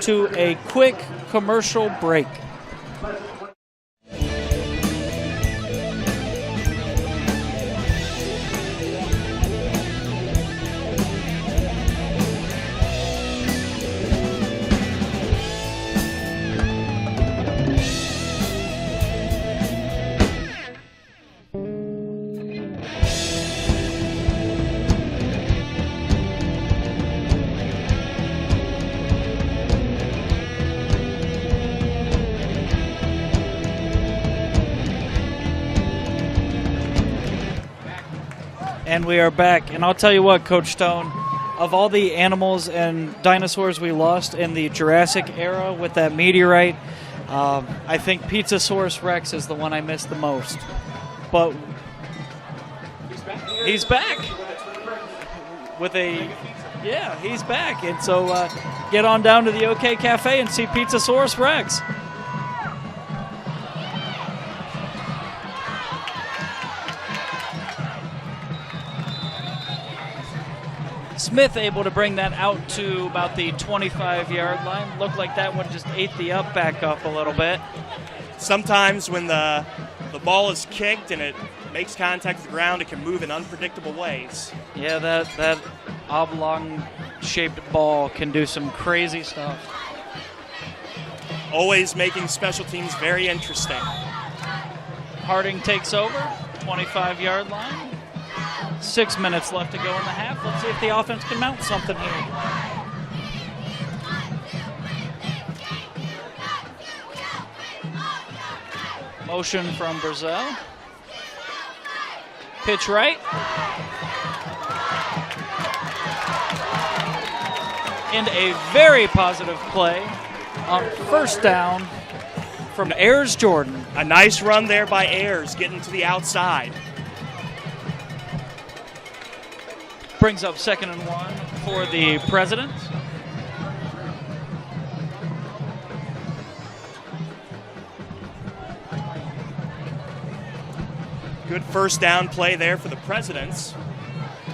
to a quick commercial break. And we are back. And I'll tell you what, Coach Stone, of all the animals and dinosaurs we lost in the Jurassic era with that meteorite, I think Pizzasaurus Rex is the one I miss the most. But he's back. He's back. And so get on down to the OK Cafe and see Pizzasaurus Rex. Smith able to bring that out to about the 25-yard line. Looked like that one just ate the up back up a little bit. Sometimes when the ball is kicked and it makes contact with the ground, it can move in unpredictable ways. Yeah, that oblong-shaped ball can do some crazy stuff. Always making special teams very interesting. Harding takes over, 25-yard line. 6 minutes left to go in the half. Let's see if the offense can mount something here. Motion from Brazil. Pitch right. And a very positive play on first down from Ayers Jordan. A nice run there by Ayers, getting to the outside. Brings up 2nd and 1 for the Presidents. Good first down play there for the Presidents.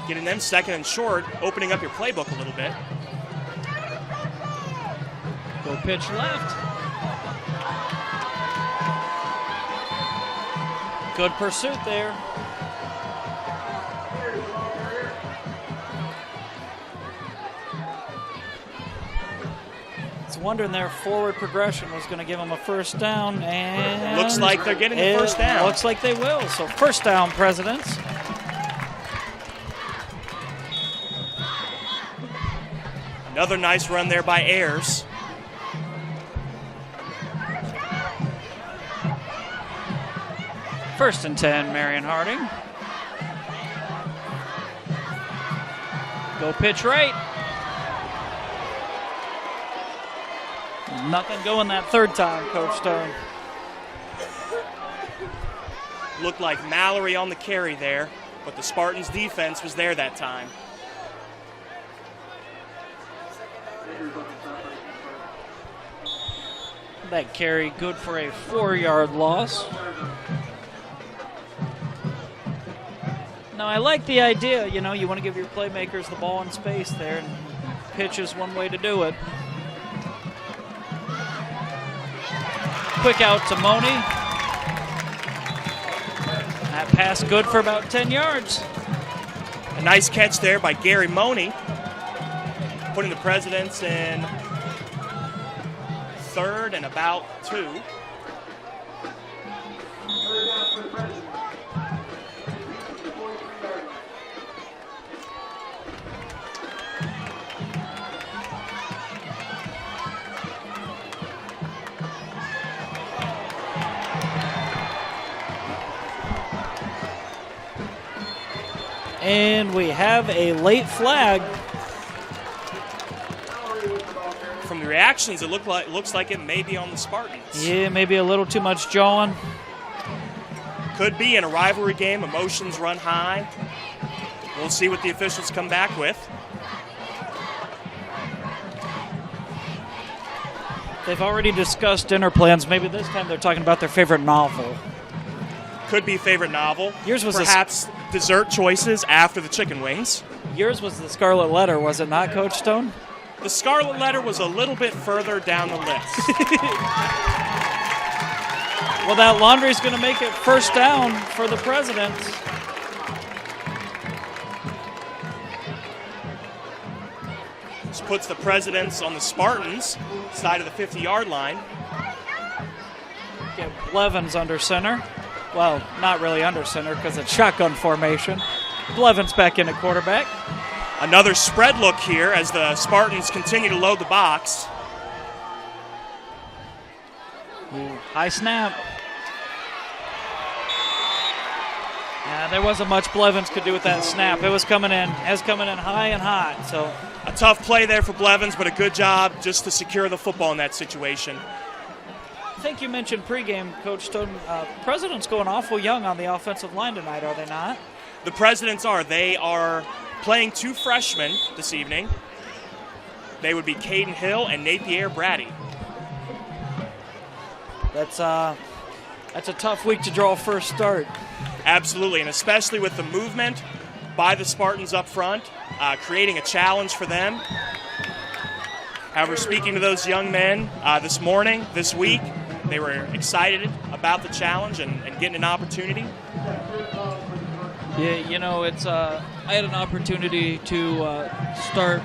Getting them 2nd and short, opening up your playbook a little bit. Go pitch left. Good pursuit there. Wondering their forward progression was going to give them a first down, and looks like they're getting the first down. Looks like they will. So first down, Presidents. Another nice run there by Ayers. First and 10, Marion Harding. Go pitch right. Nothing going that third time, Coach Stone. Looked like Mallory on the carry there, but the Spartans' defense was there that time. That carry good for a 4-yard loss. Now, I like the idea, you know, you want to give your playmakers the ball in space there, and pitch is one way to do it. Quick out to Moni. That pass good for about 10 yards. A nice catch there by Gary Moni, putting the Presidents in third and about 2. And we have a late flag. From the reactions, it looks like it may be on the Spartans. Yeah, maybe a little too much jawing. Could be in a rivalry game. Emotions run high. We'll see what the officials come back with. They've already discussed dinner plans. Maybe this time they're talking about their favorite novel. Could be favorite novel. Yours was perhaps dessert choices after the chicken wings. Yours was the Scarlet Letter, was it not, Coach Stone? The Scarlet Letter was a little bit further down the list. Well, that laundry's going to make it first down for the Presidents. This puts the Presidents on the Spartans' side of the 50-yard line. Get Blevins under center. Well, not really under center because it's shotgun formation. Blevins back in at quarterback. Another spread look here as the Spartans continue to load the box. Ooh, high snap. Yeah, there wasn't much Blevins could do with that snap. It was coming in high and hot. So a tough play there for Blevins, but a good job just to secure the football in that situation. I think you mentioned pregame, Coach Stone. President's going awful young on the offensive line tonight, are they not? The Presidents are. They are playing 2 freshmen this evening. They would be Caden Hill and Napier Brady. That's a tough week to draw a first start. Absolutely, and especially with the movement by the Spartans up front, creating a challenge for them. However, speaking to those young men this week, they were excited about the challenge and getting an opportunity. Yeah, you know, I had an opportunity to start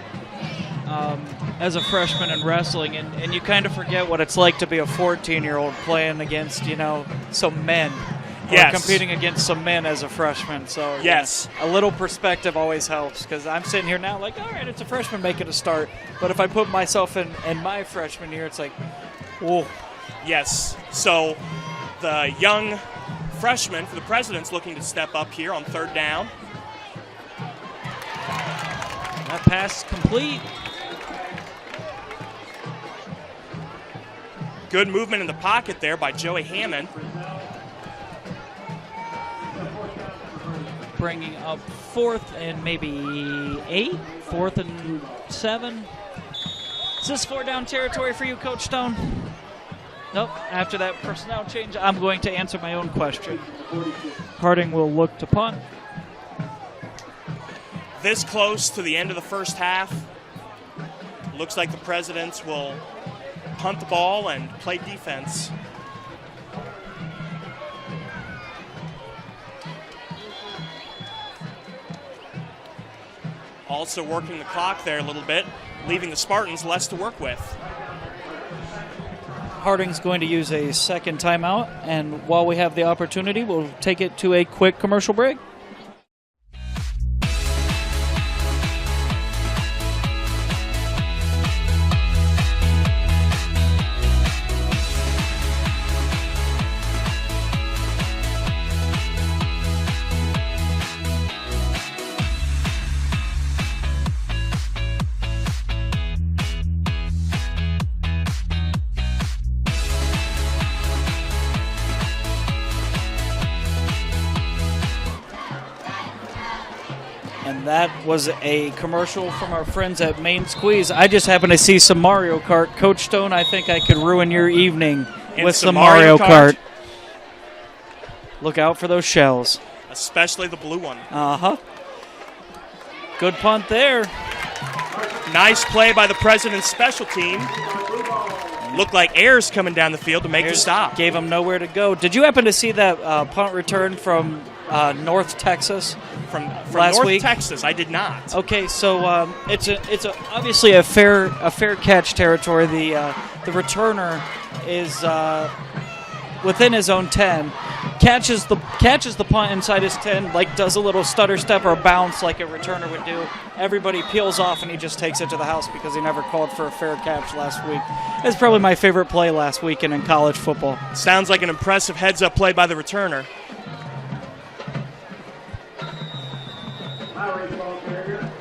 as a freshman in wrestling, and you kind of forget what it's like to be a 14-year-old playing against, some men. Yes. Or competing against some men as a freshman. So yes, a little perspective always helps, because I'm sitting here now like, all right, it's a freshman making a start. But if I put myself in my freshman year, it's like, whoa. Yes, so the young freshman for the Presidents looking to step up here on 3rd down. That pass complete. Good movement in the pocket there by Joey Hammond. Bringing up 4th and maybe 8, 4th and 7. Is this 4-down territory for you, Coach Stone? Nope. After that personnel change, I'm going to answer my own question. Harding will look to punt. This close to the end of the first half, looks like the Presidents will punt the ball and play defense. Also working the clock there a little bit, leaving the Spartans less to work with. Harding's going to use a second timeout, and while we have the opportunity, we'll take it to a quick commercial break. And that was a commercial from our friends at Main Squeeze. I just happened to see some Mario Kart. Coach Stone, I think I could ruin your evening with some Mario Kart. Look out for those shells. Especially the blue one. Uh-huh. Good punt there. Nice play by the President's special team. Looked like Ayers coming down the field to make the stop. Gave him nowhere to go. Did you happen to see that punt return from North Texas from last North week? Texas? I did not. Okay, so it's obviously a fair catch territory. The returner is within his own 10. Catches the punt inside his 10, like does a little stutter step or bounce like a returner would do. Everybody peels off and he just takes it to the house because he never called for a fair catch last week. It's probably my favorite play last weekend in college football. Sounds like an impressive heads-up play by the returner.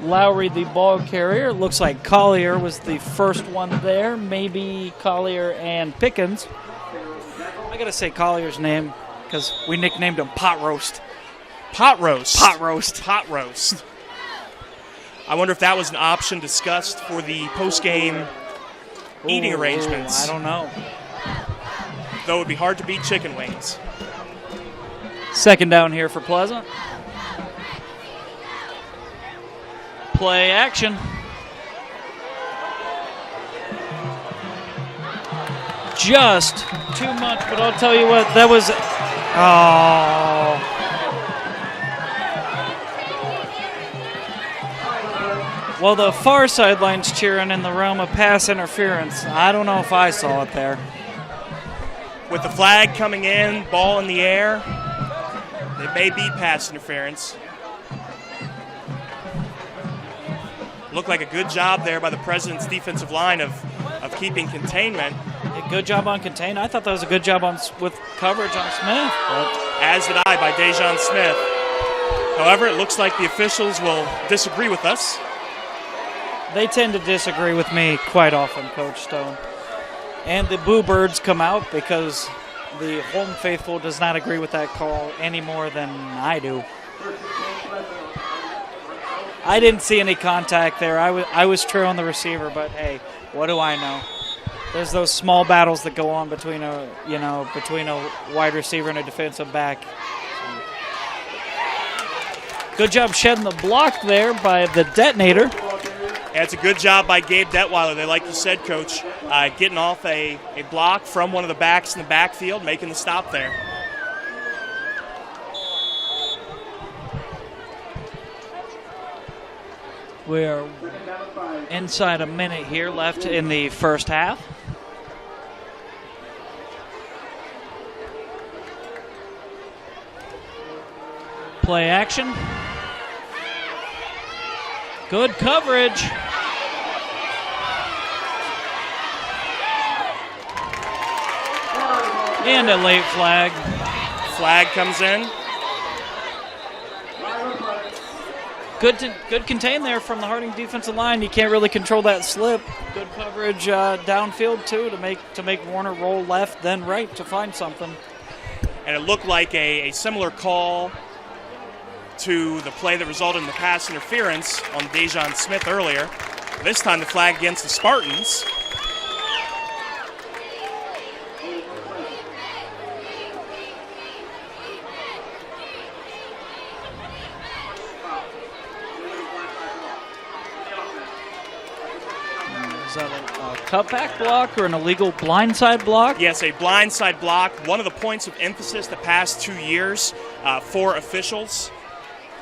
Lowry, the ball carrier. Looks like Collier was the first one there. Maybe Collier and Pickens. I got to say Collier's name because we nicknamed him Pot Roast. Pot roast. Pot Roast. Pot roast. I wonder if that was an option discussed for the post-game eating arrangements. I don't know. Though it would be hard to beat chicken wings. Second down here for Pleasant. Play action. Just too much, but I'll tell you what, that was... Oh. Well, the far sideline's cheering in the realm of pass interference. I don't know if I saw it there. With the flag coming in, ball in the air, it may be pass interference. Looked like a good job there by the President's defensive line of keeping containment. A good job on contain. I thought that was a good job with coverage on Smith. As did I by Dejon Smith. However, it looks like the officials will disagree with us. They tend to disagree with me quite often, Coach Stone. And the Boo Birds come out because the home faithful does not agree with that call any more than I do. I didn't see any contact there. I was trailing the receiver, but hey, what do I know? There's those small battles that go on between a wide receiver and a defensive back. Good job shedding the block there by the detonator. Yeah, it's a good job by Gabe Detweiler. They, like you said, Coach, getting off a block from one of the backs in the backfield, making the stop there. We're inside a minute here left in the first half. Play action. Good coverage. And a late flag. Flag comes in. Good contain there from the Harding defensive line. You can't really control that slip. Good coverage downfield too to make Warner roll left then right to find something. And it looked like a similar call to the play that resulted in the pass interference on Dejon Smith earlier. This time the flag against the Spartans. Is that a cutback block or an illegal blindside block? Yes, a blindside block. One of the points of emphasis the past 2 years for officials,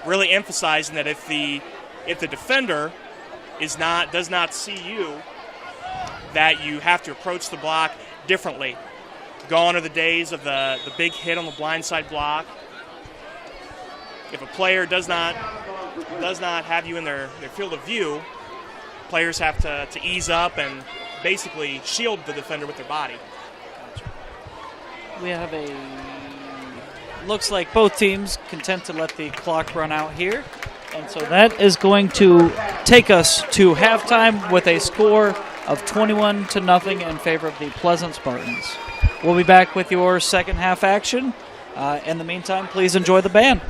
really emphasizing that if the defender does not see you, that you have to approach the block differently. Gone are the days of the big hit on the blindside block. If a player does not have you in their field of view, players have to ease up and basically shield the defender with their body. We have looks like both teams content to let the clock run out here. And so that is going to take us to halftime with a score of 21-0 in favor of the Pleasant Spartans. We'll be back with your second half action. In the meantime, please enjoy the band.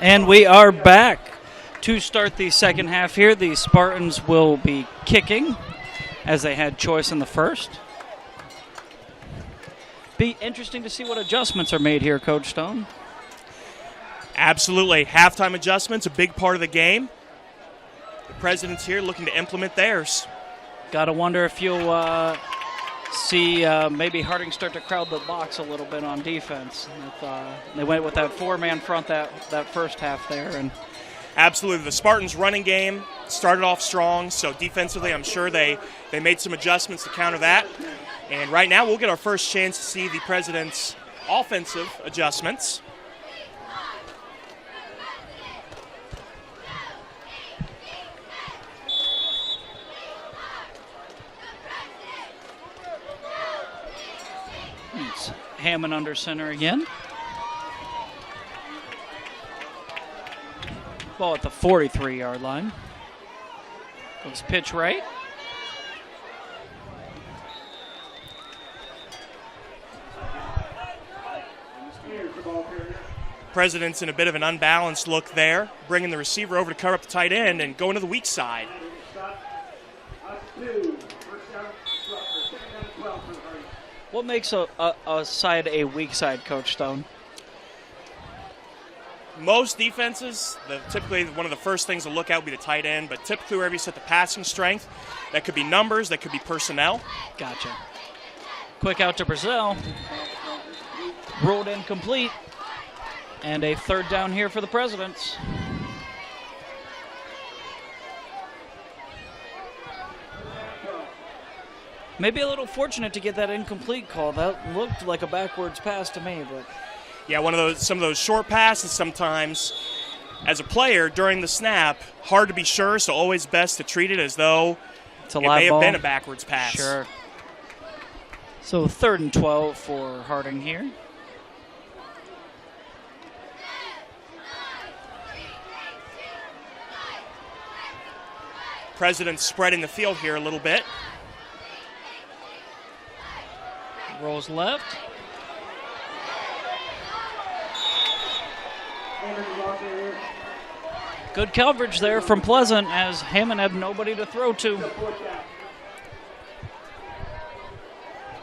And we are back to start the second half here. The Spartans will be kicking as they had choice in the first. Be interesting to see what adjustments are made here, Coach Stone. Absolutely. Halftime adjustments, a big part of the game. The Presidents here looking to implement theirs. Got to wonder if you'll see maybe Harding start to crowd the box a little bit on defense. They went with that four-man front that first half there. And absolutely. The Spartans' running game started off strong, so defensively I'm sure they made some adjustments to counter that. And right now we'll get our first chance to see the Presidents' offensive adjustments. It's Hammond under center again. Ball at the 43-yard line. Goes pitch right. Presidents in a bit of an unbalanced look there, bringing the receiver over to cover up the tight end and going to the weak side. What makes a side a weak side, Coach Stone? Most defenses, typically one of the first things to look at would be the tight end, but typically wherever you set the passing strength, that could be numbers, that could be personnel. Gotcha. Quick out to Brazil. Rolled incomplete. And a third down here for the Presidents. Maybe a little fortunate to get that incomplete call. That looked like a backwards pass to me, but yeah, some of those short passes sometimes, as a player during the snap, hard to be sure, so always best to treat it as though it's a it live may ball. have been a backwards pass. Sure. So 3rd and 12 for Harding here. Presidents spreading the field here a little bit. Rolls left. Good coverage there from Pleasant as Hammond had nobody to throw to.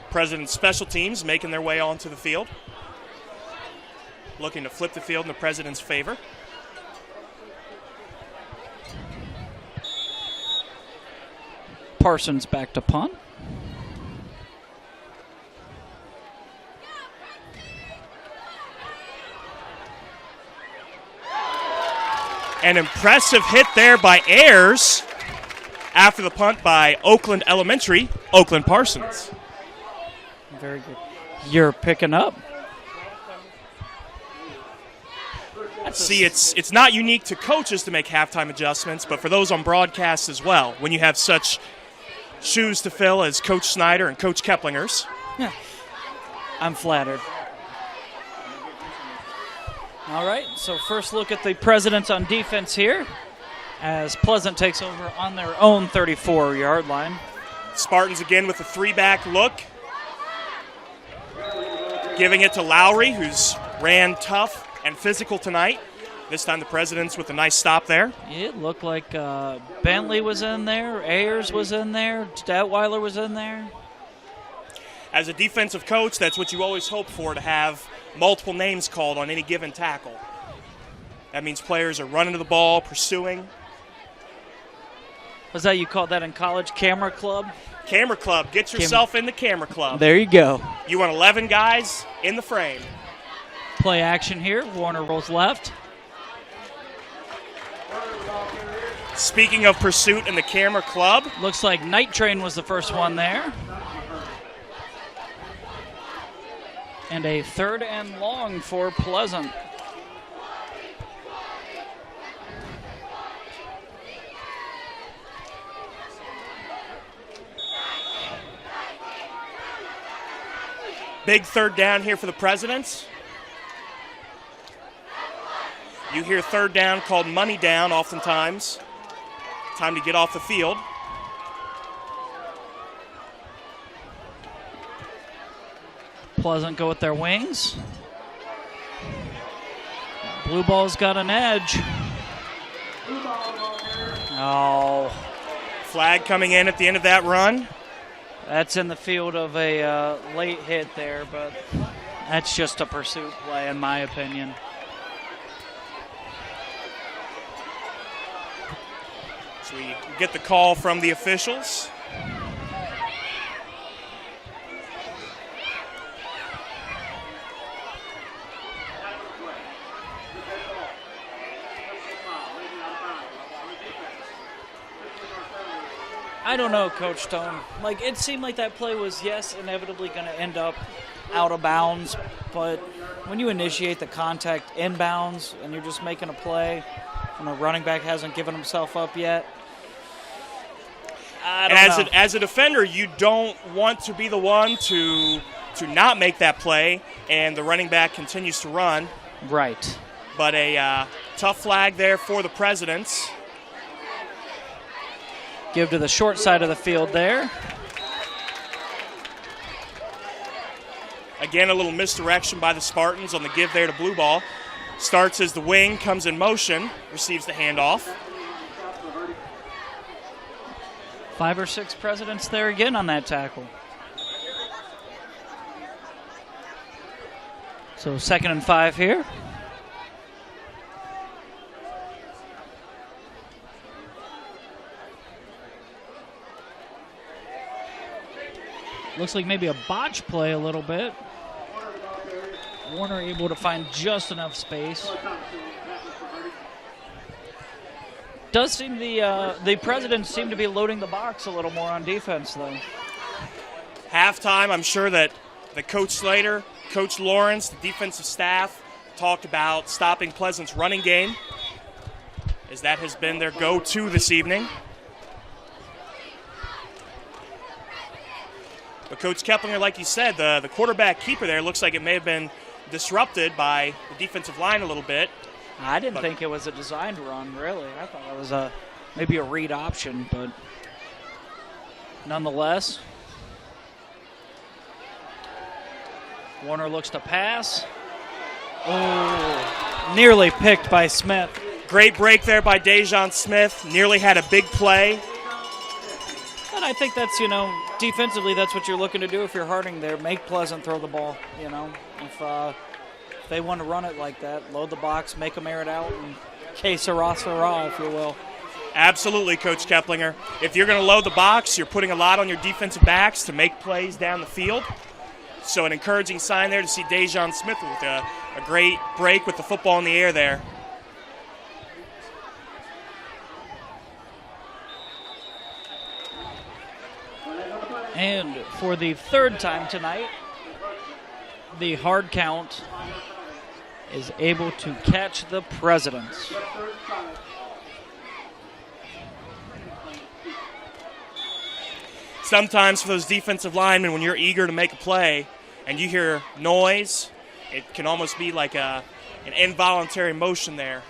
President's special teams making their way onto the field. Looking to flip the field in the President's favor. Parsons back to punt. An impressive hit there by Ayers after the punt by Oakland Elementary, Oakland Parsons. Very good. You're picking up. See, it's not unique to coaches to make halftime adjustments, but for those on broadcast as well, when you have such shoes to fill as Coach Snyder and Coach Keplinger's. Yeah. I'm flattered. All right, so first look at the Presidents on defense here as Pleasant takes over on their own 34-yard line. Spartans again with a three-back look. Giving it to Lowry, who's ran tough and physical tonight. This time the Presidents with a nice stop there. It looked like Bentley was in there, Ayers was in there, Statweiler was in there. As a defensive coach, that's what you always hope for, to have multiple names called on any given tackle. That means players are running to the ball, pursuing. Was that you called that in college, camera club? Camera club. Get yourself in the camera club. There you go. You want 11 guys in the frame. Play action here. Warner rolls left. Speaking of pursuit in the camera club. Looks like Night Train was the first one there. And a 3rd and long for Pleasant. Big 3rd down here for the Presidents. You hear 3rd down called money down oftentimes. Time to get off the field. Pleasant go with their wings. Blue ball's got an edge. Oh, Flag coming in at the end of that run. that's in the field of a late hit there, but that's just a pursuit play in my opinion. So we get the call from the officials. I don't know, Coach Stone. Like, it seemed like that play was, yes, inevitably going to end up out of bounds, but when you initiate the contact inbounds and you're just making a play and the running back hasn't given himself up yet, I don't know. As a defender, you don't want to be the one to not make that play, and the running back continues to run. Right. But a tough flag there for the Presidents. Give to the short side of the field there. Again, a little misdirection by the Spartans on the give there to Blue Ball. Starts as the wing, comes in motion, receives the handoff. 5 or 6 Presidents there again on that tackle. So 2nd and 5 here. Looks like maybe a botch play a little bit. Warner able to find just enough space. Does seem the Presidents seem to be loading the box a little more on defense, though. Halftime, I'm sure that Coach Slater, Coach Lawrence, the defensive staff talked about stopping Pleasant's running game, as that has been their go-to this evening. But Coach Keplinger, like you said, the quarterback keeper there looks like it may have been disrupted by the defensive line a little bit. I didn't think it was a designed run, really. I thought it was maybe a read option, but nonetheless. Warner looks to pass. Oh, nearly picked by Smith. Great break there by Dejon Smith. Nearly had a big play. And I think that's, defensively, that's what you're looking to do if you're Harding there. Make Pleasant throw the ball, If they want to run it like that, load the box, make them air it out, and que sera, if you will. Absolutely, Coach Keplinger. If you're going to load the box, you're putting a lot on your defensive backs to make plays down the field. So an encouraging sign there to see Dejon Smith with a great break with the football in the air there. And for the 3rd time tonight, the hard count is able to catch the Presidents. Sometimes for those defensive linemen, when you're eager to make a play and you hear noise, it can almost be like an involuntary motion there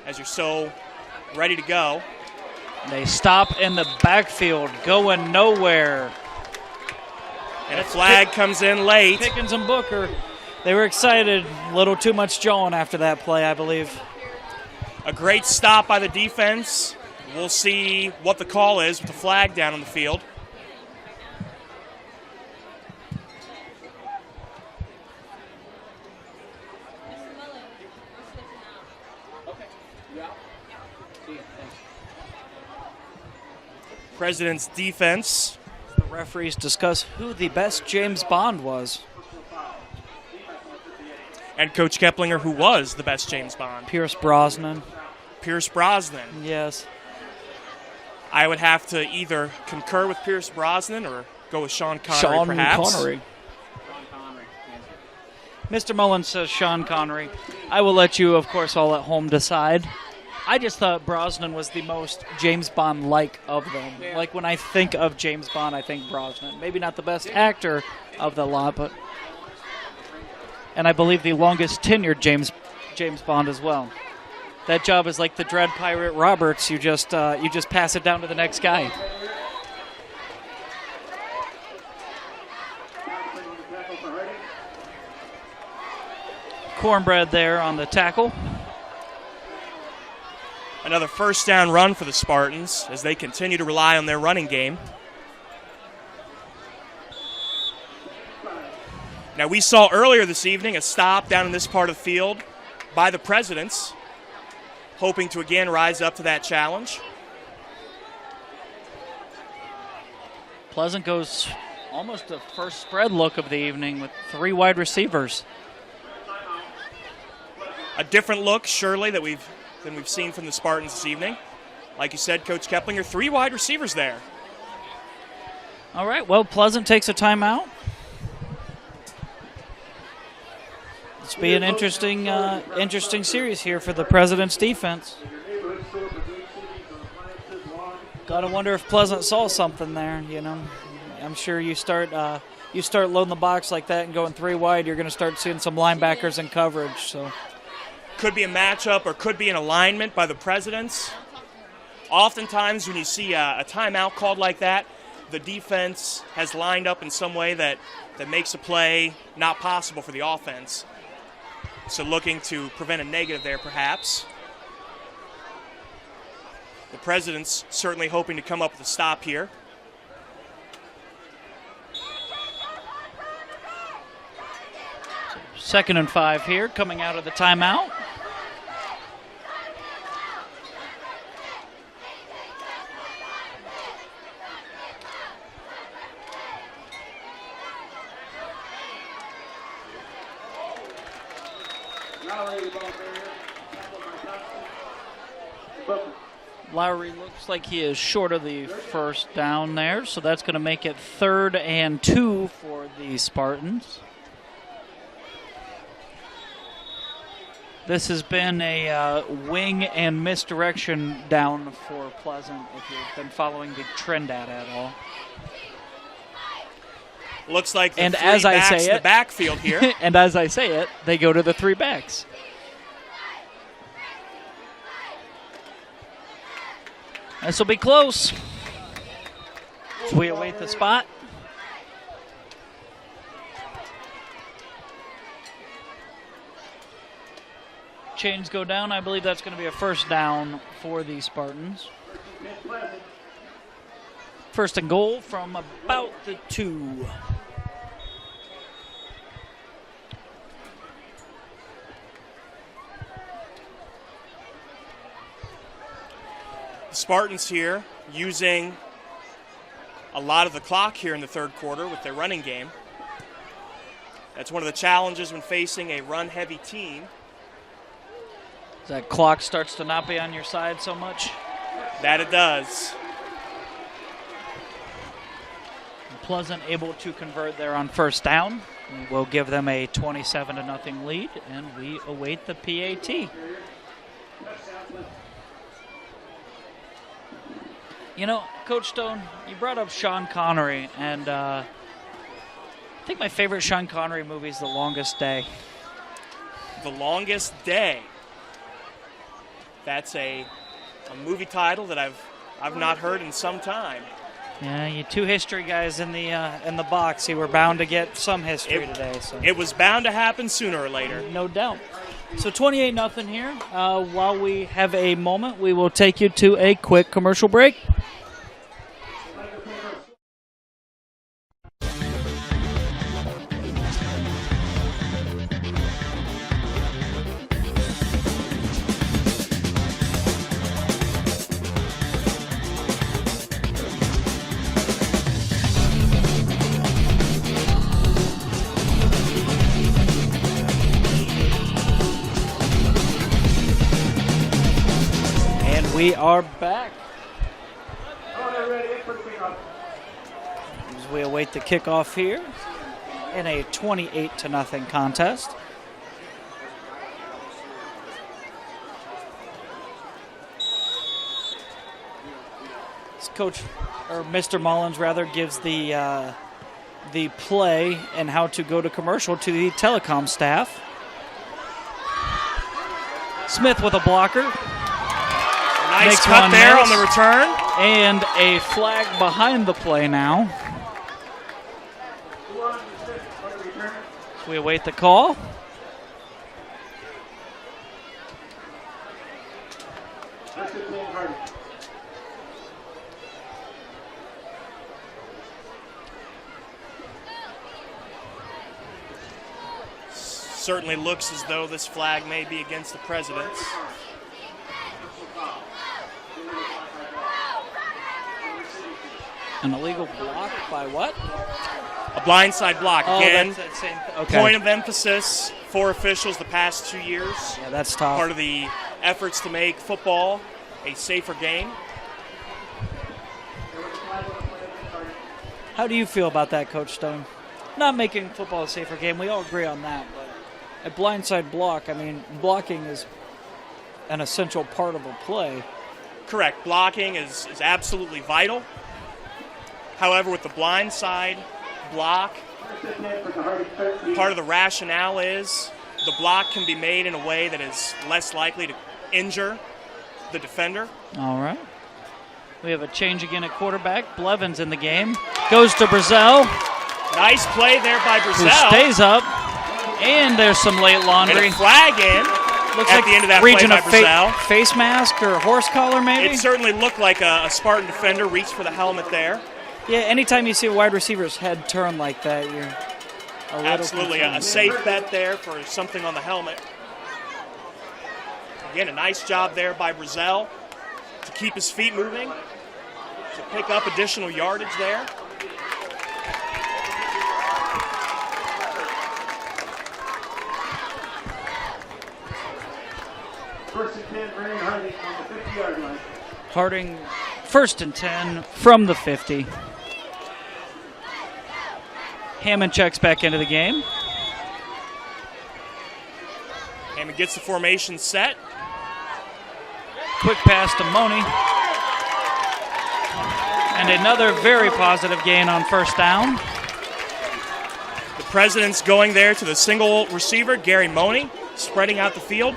as you're so ready to go. They stop in the backfield, going nowhere. And a flag comes in late. Pickens and Booker, they were excited. A little too much jawing after that play, I believe. A great stop by the defense. We'll see what the call is with the flag down on the field. President's defense. The referees discuss who the best James Bond was. And Coach Keplinger, who was the best James Bond. Pierce Brosnan. Pierce Brosnan. Yes. I would have to either concur with Pierce Brosnan or go with Sean Connery, perhaps. Connery. Mr. Mullins says Sean Connery. I will let you, of course, all at home decide. I just thought Brosnan was the most James Bond-like of them. Yeah. Like, when I think of James Bond, I think Brosnan. Maybe not the best actor of the lot, but... And I believe the longest tenured James Bond as well. That job is like the Dread Pirate Roberts. You just pass it down to the next guy. Cornbread there on the tackle. Another first down run for the Spartans as they continue to rely on their running game. Now, we saw earlier this evening a stop down in this part of the field by the Presidents, hoping to again rise up to that challenge. Pleasant goes almost the first spread look of the evening with 3 wide receivers. A different look, surely, than we've seen from the Spartans this evening. Like you said, Coach Keplinger, 3 wide receivers there. All right, well, Pleasant takes a timeout. It's be an interesting series here for the President's defense. Gotta wonder if Pleasant saw something there. You know, I'm sure you start loading the box like that and going 3 wide, you're going to start seeing some linebackers in coverage. So could be a matchup or could be an alignment by the Presidents. Oftentimes, when you see a timeout called like that, the defense has lined up in some way that makes a play not possible for the offense. So looking to prevent a negative there, perhaps. The Presidents certainly hoping to come up with a stop here. Second and 5 here, coming out of the timeout. Lowry looks like he is short of the first down there, so that's going to make it 3rd and 2 for the Spartans. This has been a wing and misdirection down for Pleasant, if you've been following the trend at all. Looks like the 3 backs in the backfield here. And as I say it, they go to the 3 backs. This will be close. So we await the spot. Chains go down. I believe that's going to be a first down for the Spartans. First and goal from about the 2. The Spartans here using a lot of the clock here in the 3rd quarter with their running game. That's one of the challenges when facing a run-heavy team. That clock starts to not be on your side so much. That it does. Pleasant able to convert there on first down. We'll give them a 27-0 lead, and we await the PAT. You know, Coach Stone, you brought up Sean Connery, and I think my favorite Sean Connery movie is The Longest Day. The Longest Day. That's a movie title that I've not heard in some time. Yeah, you 2 history guys in the box. You were bound to get some history today. So it was bound to happen sooner or later. No doubt. So 28-0 here. While we have a moment, we will take you to a quick commercial break. We are back. As we await the kickoff here in a 28-0 contest. Mr. Mullins gives the play and how to go to commercial to the telecom staff. Smith with a blocker. Nice cut there on the return. And a flag behind the play now. So we await the call. First and 10, Harding. Certainly looks as though this flag may be against the Presidents. An illegal block by what? A blindside block. Again, that's that same. Okay. point of emphasis for officials the past 2 years. Yeah, that's tough. Part of the efforts to make football a safer game. How do you feel about that, Coach Stone? Not making football a safer game. We all agree on that. But a blindside block, I mean, blocking is an essential part of a play. Correct. Blocking is absolutely vital. However, with the blindside block, part of the rationale is the block can be made in a way that is less likely to injure the defender. All right. We have a change again at quarterback. Blevins in the game. Goes to Brazel. Nice play there by Brazel. Who stays up. And there's some late laundry. And a flag in. Looks at like the end of that play region by of Brazel. Face mask or horse collar, maybe? It certainly looked like a Spartan defender reached for the helmet there. Yeah, anytime you see a wide receiver's head turn like that, you're a little Absolutely concerned. a safe bet there for something on the helmet. Again, a nice job there by Brazel to keep his feet moving, to pick up additional yardage there. First and 10, Brandon Harding on the 50-yard line. Harding, first and 10 from the 50. Hammond checks back into the game. Hammond gets the formation set. Quick pass to Money. And another very positive gain on first down. The President's going there to the single receiver, Gary Money, spreading out the field.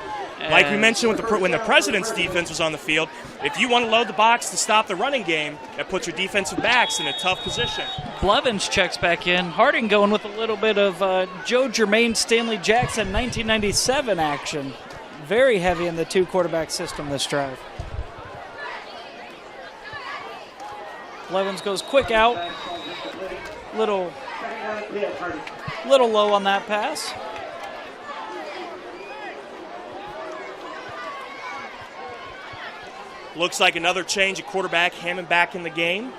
Like we mentioned when the President's defense was on the field, if you want to load the box to stop the running game, that puts your defensive backs in a tough position. Blevins checks back in. Harding going with a little bit of Joe Germain, Stanley Jackson 1997 action. Very heavy in the two-quarterback system this drive. Blevins goes quick out. Little low on that pass. Looks like another change at quarterback. Hammond back in the game.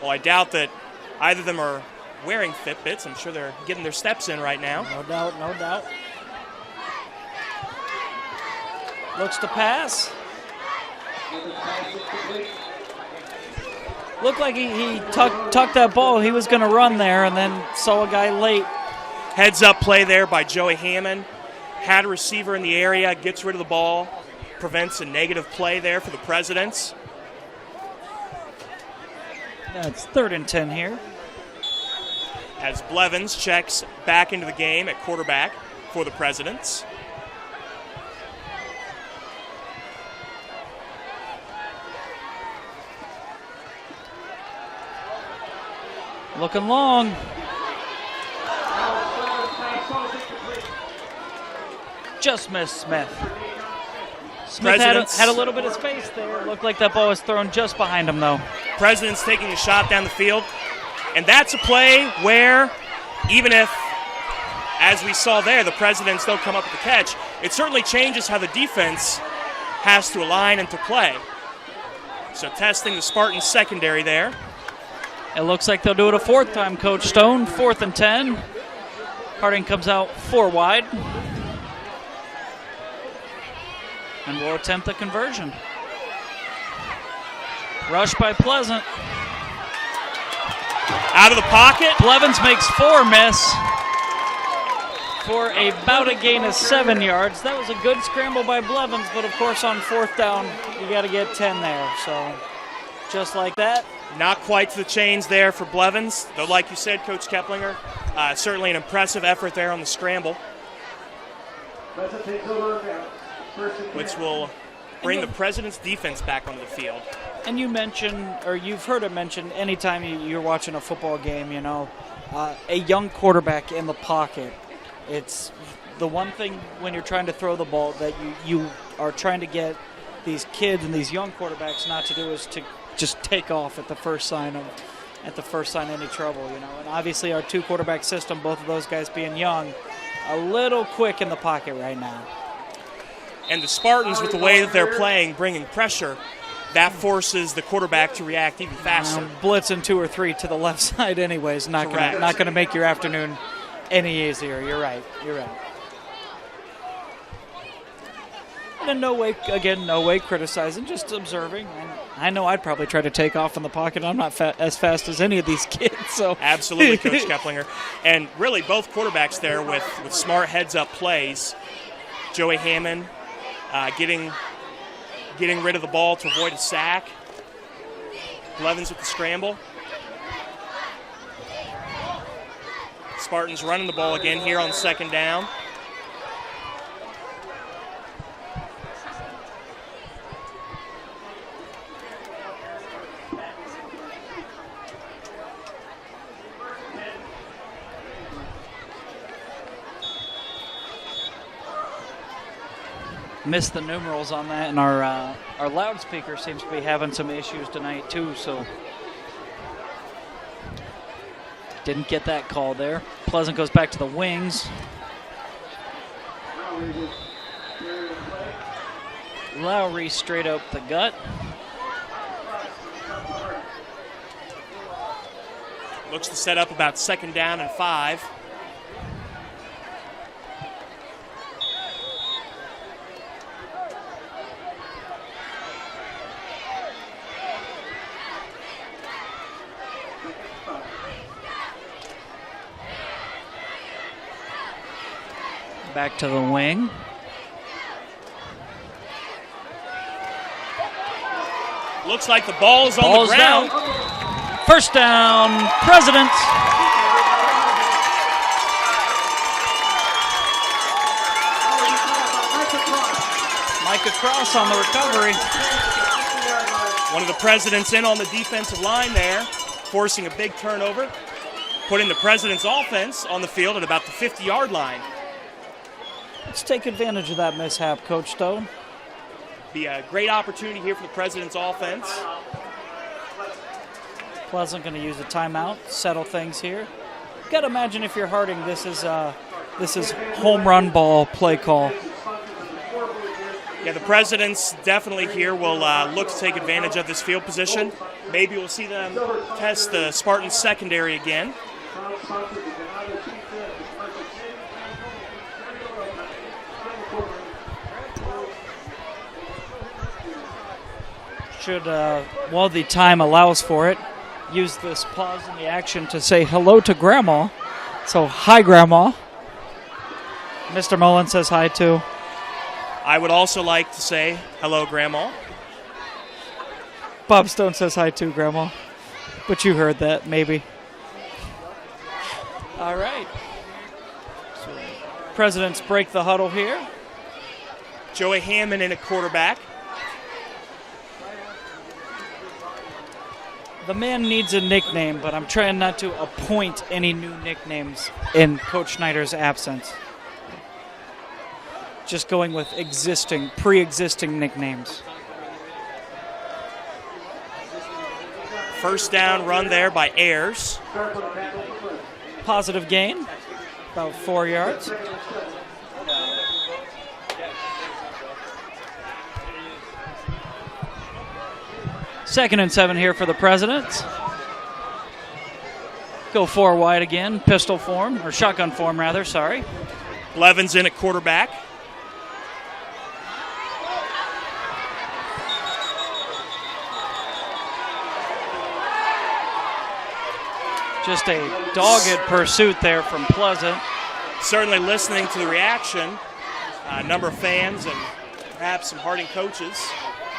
Well, I doubt that either of them are wearing Fitbits. I'm sure they're getting their steps in right now. No doubt, no doubt. Looks to pass. Looked like he tucked that ball. He was going to run there and then saw a guy late. Heads up play there by Joey Hammond. Had a receiver in the area, gets rid of the ball, prevents a negative play there for the Presidents. That's 3rd and 10 here. As Blevins checks back into the game at quarterback for the Presidents. Looking long. Just missed Smith. Smith had a little bit of space there. Looked like that ball was thrown just behind him, though. President's taking a shot down the field. And that's a play where, even if, as we saw there, the Presidents don't come up with the catch, it certainly changes how the defense has to align and to play. So testing the Spartans secondary there. It looks like they'll do it a 4th time, Coach Stone. 4th and 10. Harding comes out 4 wide. And will attempt the conversion. Rush by Pleasant. Out of the pocket. Blevins makes 4 miss for about a gain of 7 yards. That was a good scramble by Blevins, but of course on 4th down, you got to get 10 there. So just like that. Not quite to the chains there for Blevins, though like you said, Coach Keplinger, certainly an impressive effort there on the scramble, which will bring the President's defense back onto the field. And you mentioned, or you've heard it mentioned, anytime you're watching a football game, you know, a young quarterback in the pocket It's the one thing when you're trying to throw the ball that you are trying to get these kids and these young quarterbacks not to do is to just take off at the first sign of any trouble, you know. And obviously our two quarterback system, both of those guys being young, a little quick in the pocket right now. And the Spartans, with the way that they're playing, bringing pressure, that forces the quarterback to react even faster. Blitzing 2 or 3 to the left side anyways, not going to make your afternoon any easier. You're right. And in no way criticizing, just observing. And I know I'd probably try to take off in the pocket. I'm not as fast as any of these kids. So absolutely, Coach Keplinger. And really both quarterbacks there with smart heads-up plays. Joey Hammond getting rid of the ball to avoid a sack. Blevins with the scramble. Spartans running the ball again here on second down. Missed the numerals on that, and our loudspeaker seems to be having some issues tonight too, so didn't get that call there. Pleasant goes back to the wings. Lowry straight up the gut. Looks to set up about second down and 5. Back to the wing. Looks like the ball's on the ground. Down. First down, President. Micah Cross on the recovery. One of the Presidents in on the defensive line there, forcing a big turnover, putting the President's offense on the field at about the 50-yard line. Let's take advantage of that mishap, Coach Stone. Be a great opportunity here for the President's offense. Pleasant going to use a timeout, settle things here. Got to imagine if you're Harding, this is home run ball play call. Yeah, the Presidents definitely here will look to take advantage of this field position. Maybe we'll see them test the Spartans secondary again. Should, while the time allows for it, use this pause in the action to say hello to Grandma. So, hi, Grandma. Mr. Mullen says hi, too. I would also like to say hello, Grandma. Bob Stone says hi, too, Grandma. But you heard that, maybe. All right. So, Presidents break the huddle here. Joey Hammond in at quarterback. The man needs a nickname, but I'm trying not to appoint any new nicknames in Coach Schneider's absence. Just going with pre-existing nicknames. First down run there by Ayers. Positive gain, about 4 yards. Second and 7 here for the Presidents. Go 4 wide again, pistol form, or shotgun form rather, sorry. Blevins in at quarterback. Just a dogged pursuit there from Pleasant. Certainly listening to the reaction. A number of fans and perhaps some Harding coaches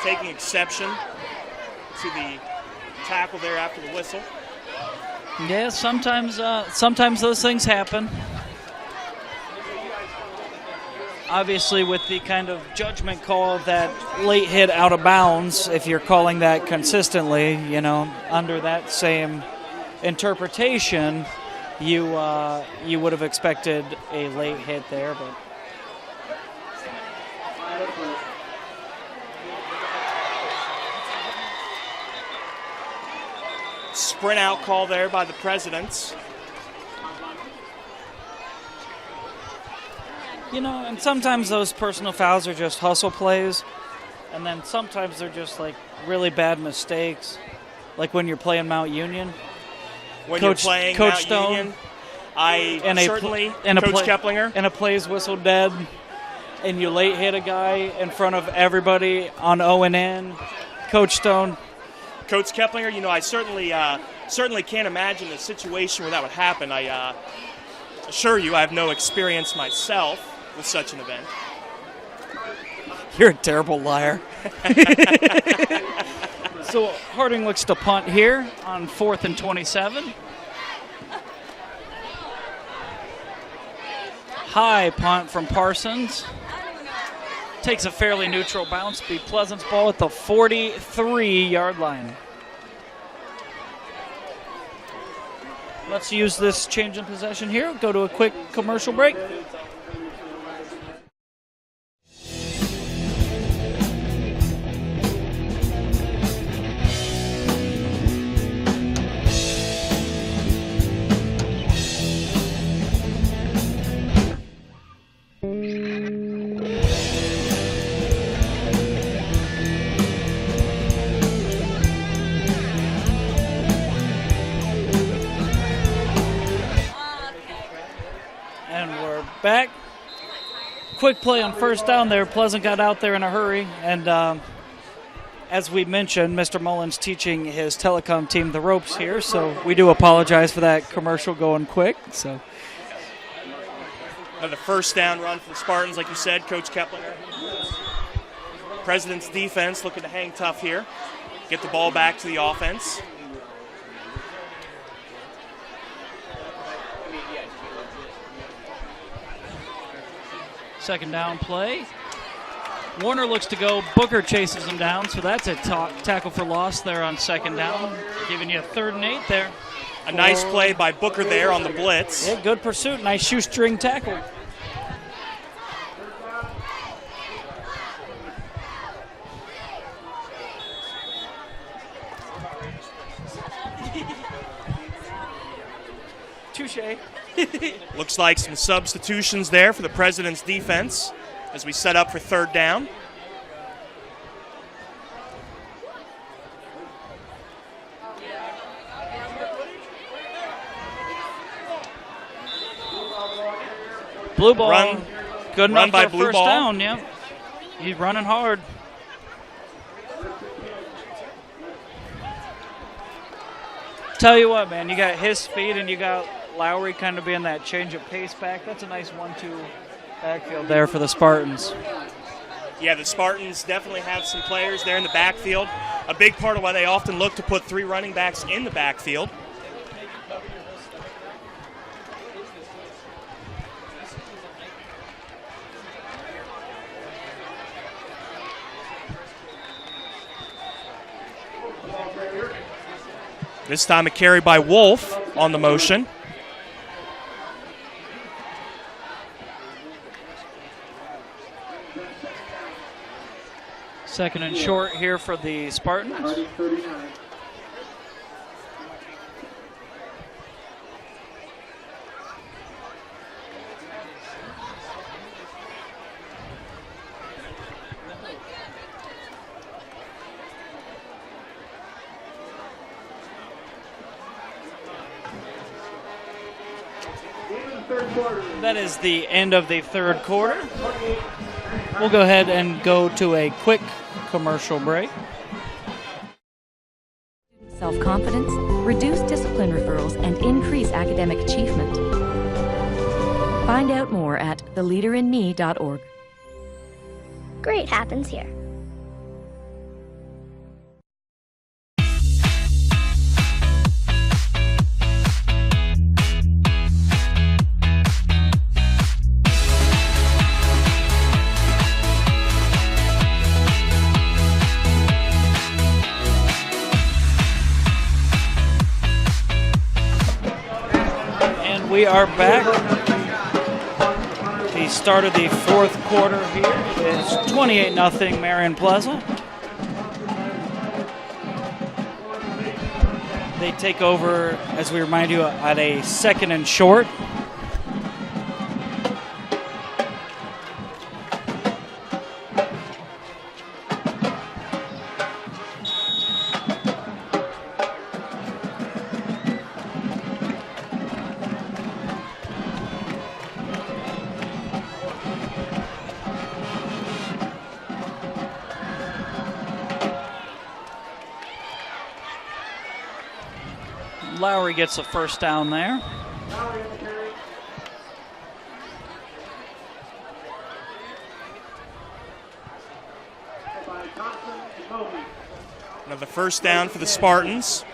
taking exception to the tackle there after the whistle. Yeah, sometimes those things happen. Obviously, with the kind of judgment call of that late hit out of bounds, if you're calling that consistently, under that same interpretation, you would have expected a late hit there, but sprint out call there by the Presidents. And sometimes those personal fouls are just hustle plays, and then sometimes they're just like really bad mistakes, like when you're playing Mount Union. When you're playing Coach Mount Stone, Union, Coach Keplinger. And a play's whistled dead, and you late hit a guy in front of everybody on O&N. Coach Stone. Coach Keplinger, I certainly can't imagine a situation where that would happen. I assure you I have no experience myself with such an event. You're a terrible liar. So Harding looks to punt here on 4th and 27. High punt from Parsons. Takes a fairly neutral bounce. Be Pleasant's ball at the 43-yard line. Let's use this change in possession here. Go to a quick commercial break. Back. Quick play on first down there. Pleasant got out there in a hurry. And as we mentioned, Mr. Mullins teaching his telecom team the ropes here. So we do apologize for that commercial going quick. So Another first down run for the Spartans, like you said, Coach Keplinger. President's defense looking to hang tough here. Get the ball back to the offense. Second down play. Warner looks to go. Booker chases him down, so that's a tackle for loss there on second down, giving you a 3rd and 8 there. A nice play by Booker there on the blitz. Yeah, good pursuit. Nice shoestring tackle. Touche. Looks like some substitutions there for the President's defense as we set up for 3rd down. Blue ball. Good enough by for blue first ball. down, yeah. He's running hard. Tell you what, man, you got his speed and you got Lowry kind of being that change of pace back. That's a nice 1-2 backfield there for the Spartans. Yeah, the Spartans definitely have some players there in the backfield. A big part of why they often look to put 3 running backs in the backfield. This time a carry by Wolf on the motion. Second and short here for the Spartans. That is the end of the 3rd quarter. We'll go ahead and go to a quick commercial break. Self-confidence, reduce discipline referrals, and increase academic achievement. Find out more at theleaderinme.org. Great happens here. we are back. The start of the fourth quarter here is 28-0 Marion Plaza. They take over, as we remind you, at a second and short. Lowry gets a first down there. Another first down for the Spartans.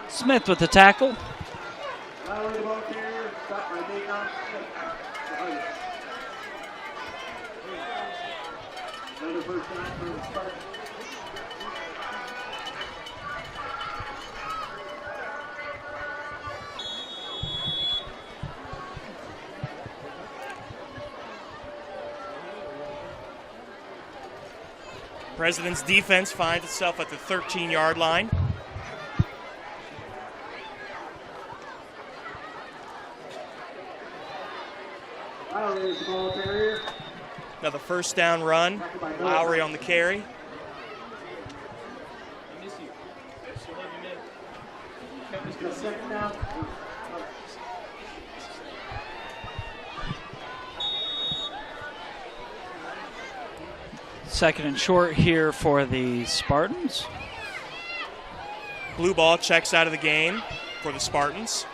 Smith with the tackle. President's defense finds itself at the 13-yard line. Another first down run. Lowry on the carry. Second and short here for the Spartans. Blue ball checks out of the game for the Spartans.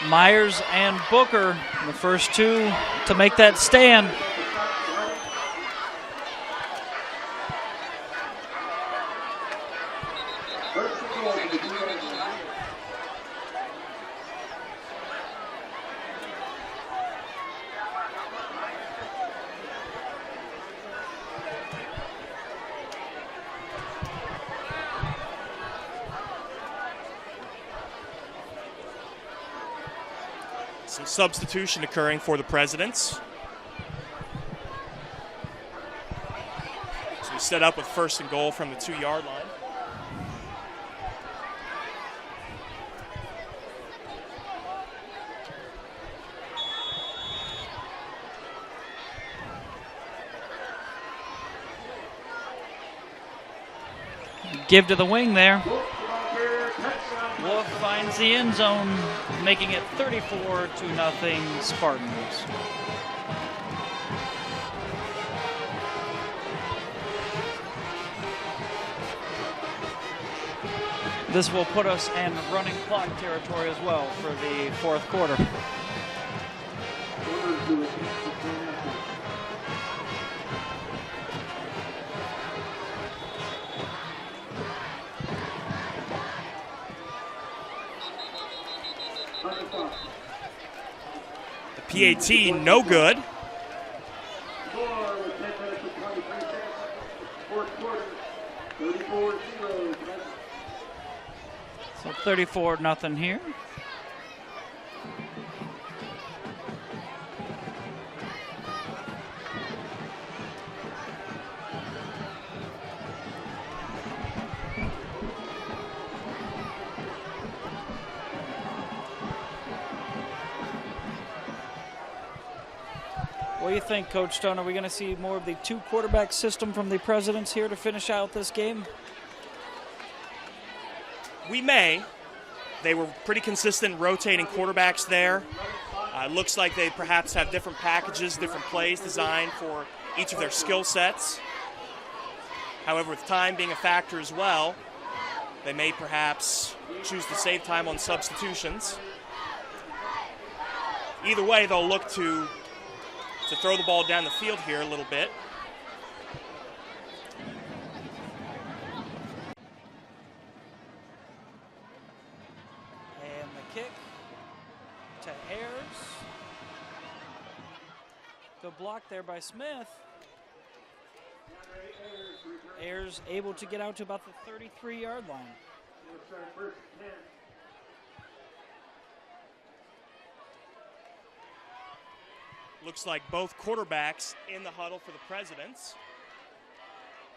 Myers and Booker, the first two to make that stand. Some substitution occurring for the Presidents. So we set up with first and goal from the 2-yard line. Give to the wing there. Wolf finds the end zone, making it 34-0 Spartans. This will put us in running clock territory as well for the fourth quarter. The PAT, no good. So 34-0 here. What do you think, Coach Stone? Are we going to see more of the two-quarterback system from the Presidents here to finish out this game? We may. They were pretty consistent rotating quarterbacks there. Looks like they perhaps have different packages, different plays designed for each of their skill sets. However, with time being a factor as well, They may perhaps choose to save time on substitutions. Either way, they'll look to throw the ball down the field here a little bit. And the kick to Ayers. Good block there by Smith. Ayers able to get out to about the 33-yard line. Looks like both quarterbacks in the huddle for the Presidents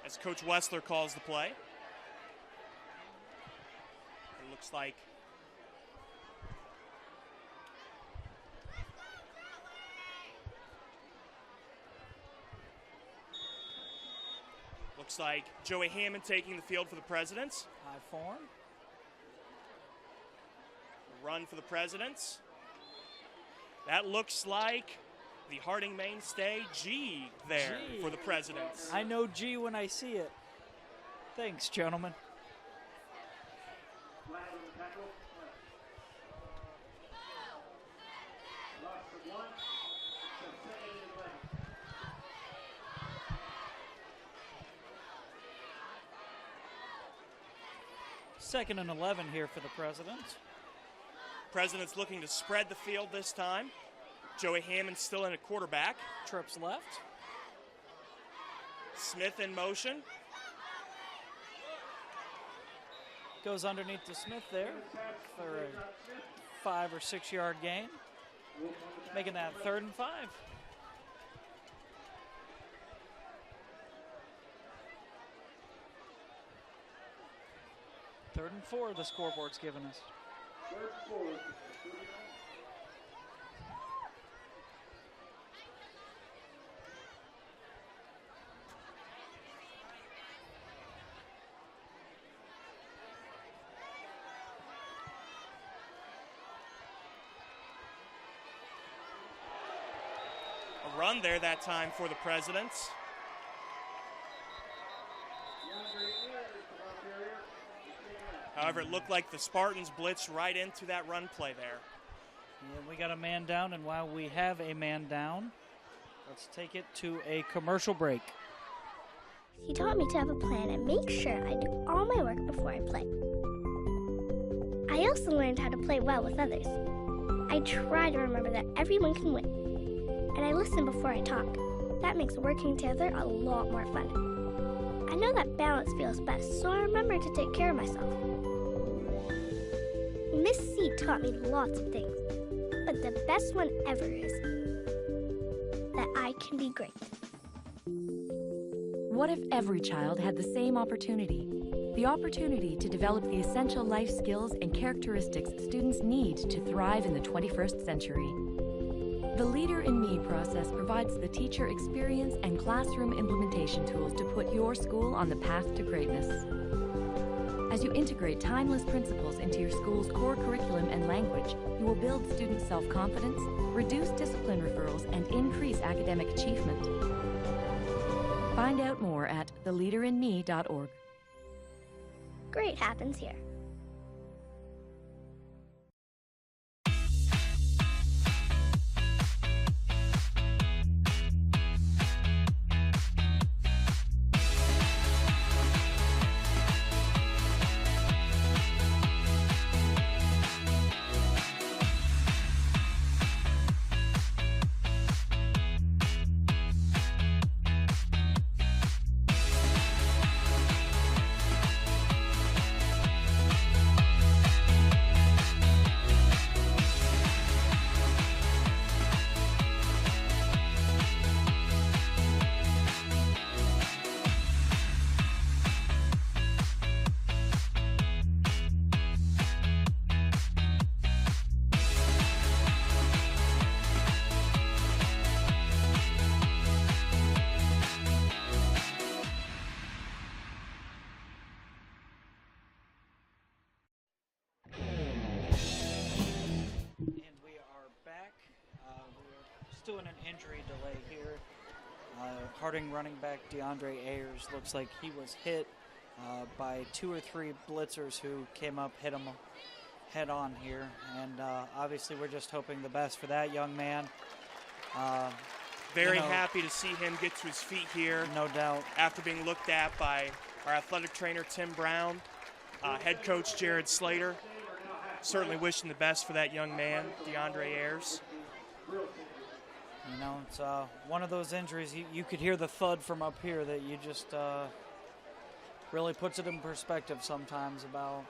as Coach Wessler calls the play. It looks like Joey Hammond taking the field for the Presidents. High form. Run for the Presidents. That looks like the Harding mainstay G there for the Presidents. I know G when I see it. Thanks, gentlemen. Second and 11 here for the Presidents. Presidents looking to spread the field this time. Joey Hammond still in at quarterback. Trips left. Smith in motion. Goes underneath to Smith there for a 5 or 6 yard gain. Making that 3rd and 5. Third and 4 the scoreboard's given us. A run there that time for the Presidents. However, it looked like the Spartans blitzed right into that run play there. Yeah, we got a man down, and while we have a man down, let's take it to a commercial break. He taught me to have a plan and make sure I do all my work before I play. I also learned how to play well with others. I try to remember that everyone can win. And I listen before I talk. That makes working together a lot more fun. I know that balance feels best, so I remember to take care of myself. Miss C taught me lots of things, but the best one ever is that I can be great. What if every child had the same opportunity? The opportunity to develop the essential life skills and characteristics students need to thrive in the 21st century. The Leader in Me process provides the teacher experience and classroom implementation tools to put your school on the path to greatness. As you integrate timeless principles into your school's core curriculum and language, you will build student self-confidence, reduce discipline referrals, and increase academic achievement. Find out more at theleaderinme.org. Great happens here. Still in an injury delay here. Harding running back DeAndre Ayers looks like he was hit by 2 or 3 blitzers who came up, hit him head on here. And obviously we're just hoping the best for that young man. Very happy to see him get to his feet here. No doubt. After being looked at by our athletic trainer, Tim Brown, head coach Jared Slater. Certainly wishing the best for that young man, DeAndre Ayers. It's one of those injuries, you could hear the thud from up here that you just really puts it in perspective sometimes about,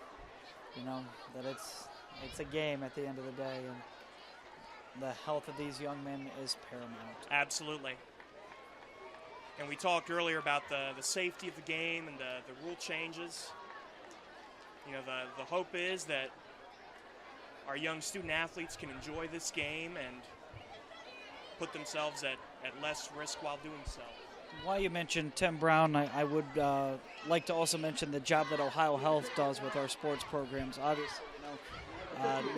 that it's a game at the end of the day, and the health of these young men is paramount. Absolutely. And we talked earlier about the safety of the game and the rule changes. The hope is that our young student athletes can enjoy this game and put themselves at less risk while doing so. While you mentioned Tim Brown, I would like to also mention the job that Ohio Health does with our sports programs. Obviously,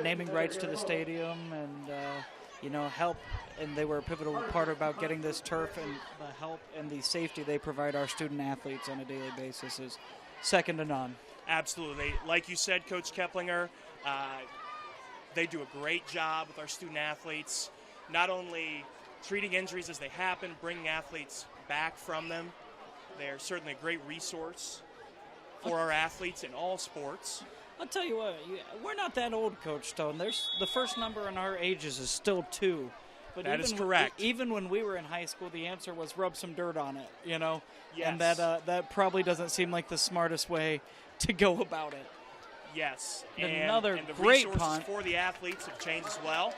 naming rights to the stadium and, help, and they were a pivotal part about getting this turf, and the help and the safety they provide our student athletes on a daily basis is second to none. Absolutely. Like you said, Coach Keplinger, they do a great job with our student athletes, not only treating injuries as they happen, bringing athletes back from them. They're certainly a great resource for our athletes in all sports. I'll tell you what, we're not that old, Coach Stone. The first number in our ages is still 2. But that is correct. Even when we were in high school, the answer was rub some dirt on it, Yes. And that probably doesn't seem like the smartest way to go about it. Yes. And the great resources punt for the athletes have changed as well.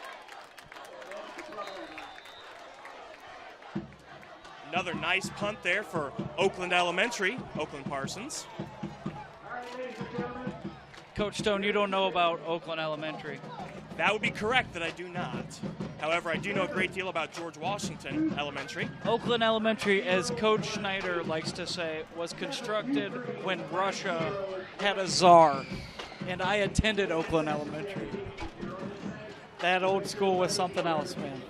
Another nice punt there for Oakland Elementary, Oakland Parsons. Coach Stone, you don't know about Oakland Elementary. That would be correct that I do not. However, I do know a great deal about George Washington Elementary. Oakland Elementary, as Coach Schneider likes to say, was constructed when Russia had a czar. And I attended Oakland Elementary. That old school was something else, man.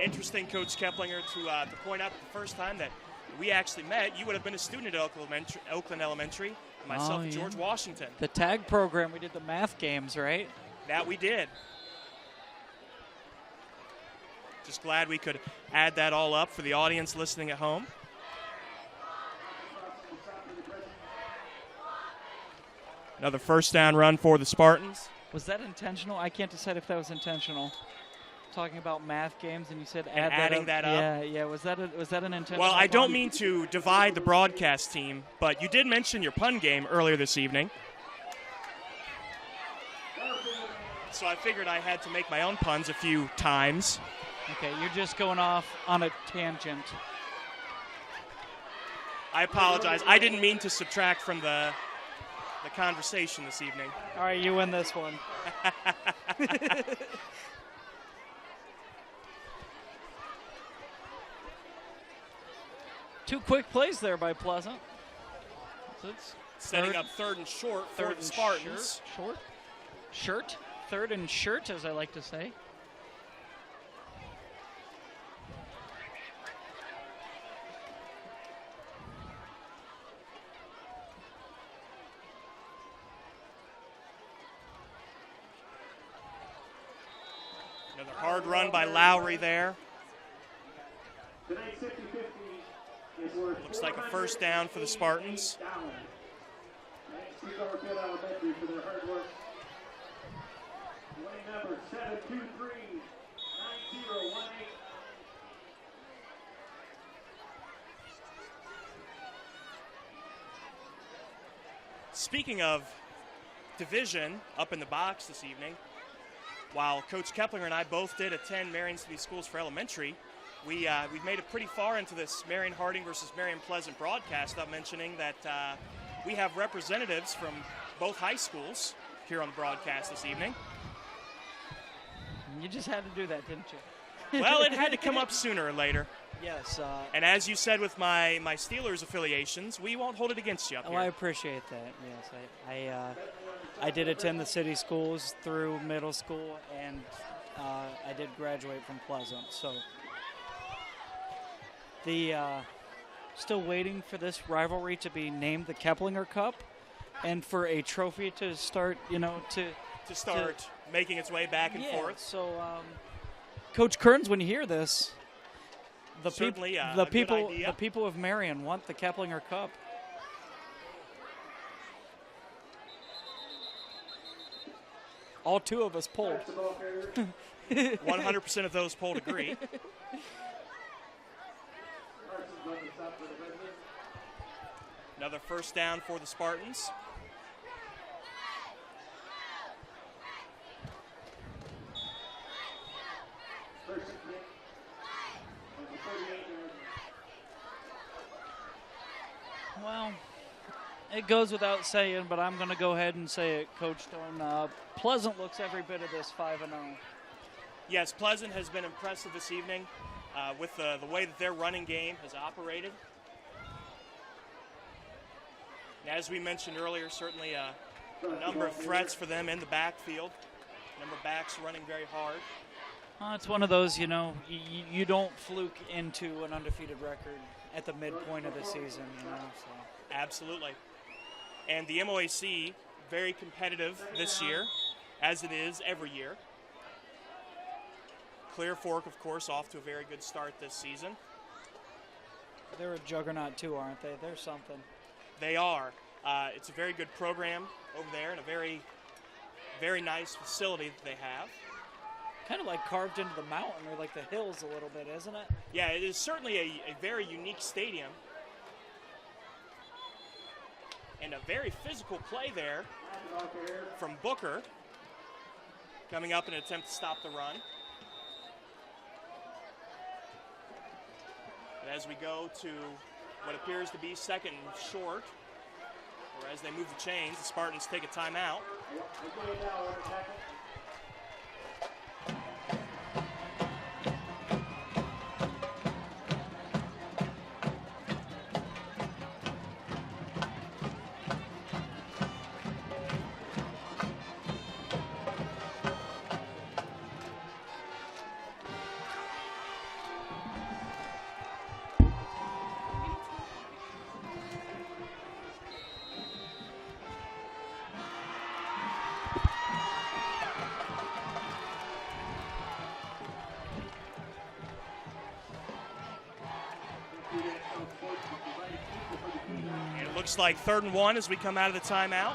Interesting, Coach Keplinger, to point out the first time that we actually met, you would have been a student at Oakland Elementary, myself at George Washington. The tag program, we did the math games, right? That we did. Just glad we could add that all up for the audience listening at home. Another first down run for the Spartans. Was that intentional? I can't decide if that was intentional. Talking about math games, and you said adding that up. Yeah. Was that an intentional? Well, I pun? don't mean to divide the broadcast team, but you did mention your pun game earlier this evening. So I figured I had to make my own puns a few times. Okay, you're just going off on a tangent. I apologize. I didn't mean to subtract from the conversation this evening. All right, you win this one. Two quick plays there by Pleasant. Setting up third and short for the Spartans. Shirt. Third and shirt, as I like to say. Another hard run by Lowry there. Looks like a first down for the Spartans. Speaking of division up in the box this evening, while Coach Keplinger and I both did attend Marion City Schools for Elementary, we've made it pretty far into this Marion Harding versus Marion Pleasant broadcast, without mentioning that we have representatives from both high schools here on the broadcast this evening. You just had to do that, didn't you? Well, it had to come up sooner or later. Yes. And as you said with my Steelers affiliations, we won't hold it against you up here. I appreciate that, yes. I did attend the city schools through middle school, and I did graduate from Pleasant. So the Still waiting for this rivalry to be named the Keplinger Cup and for a trophy to start, to start making its way back and forth. So, Coach Kearns, when you hear this, the people of Marion want the Keplinger Cup. All two of us polled. 100% of those polled agree. Another first down for the Spartans. Well, it goes without saying, but I'm going to go ahead and say it, Coach Stone. Pleasant looks every bit of this 5-0. Yes, Pleasant has been impressive this evening with the way that their running game has operated. And as we mentioned earlier, certainly a number of threats for them in the backfield. A number of backs running very hard. It's one of those, you don't fluke into an undefeated record at the midpoint of the season, So. Absolutely. And the MOAC, very competitive this year, as it is every year. Clear Fork, of course, off to a very good start this season. They're a juggernaut too, aren't they? They're something. They are. It's a very good program over there and a very, very nice facility that they have. Kind of like carved into the mountain or like the hills a little bit, isn't it? Yeah, it is certainly a very unique stadium. And a very physical play there from Booker, coming up in an attempt to stop the run. And as we go to what appears to be second and short, or as they move the chains, the Spartans take a timeout. Looks like 3rd and 1 as we come out of the timeout.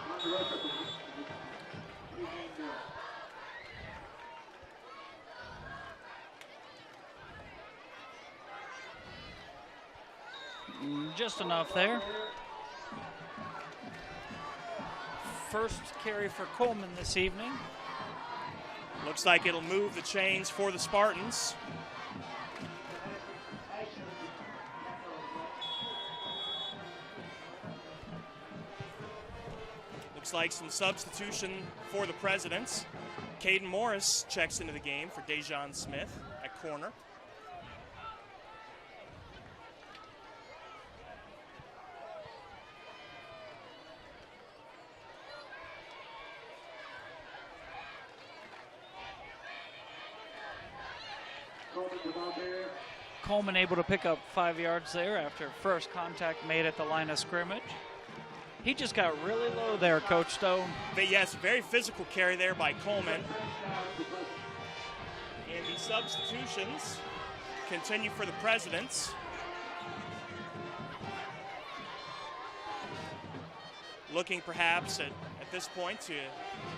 Just enough there. First carry for Coleman this evening. Looks like it'll move the chains for the Spartans. Looks like some substitution for the Presidents. Caden Morris checks into the game for Dejon Smith at corner. Coleman able to pick up 5 yards there after first contact made at the line of scrimmage. He just got really low there, Coach Stone. But yes, very physical carry there by Coleman. And the substitutions continue for the Presidents. Looking perhaps at this point to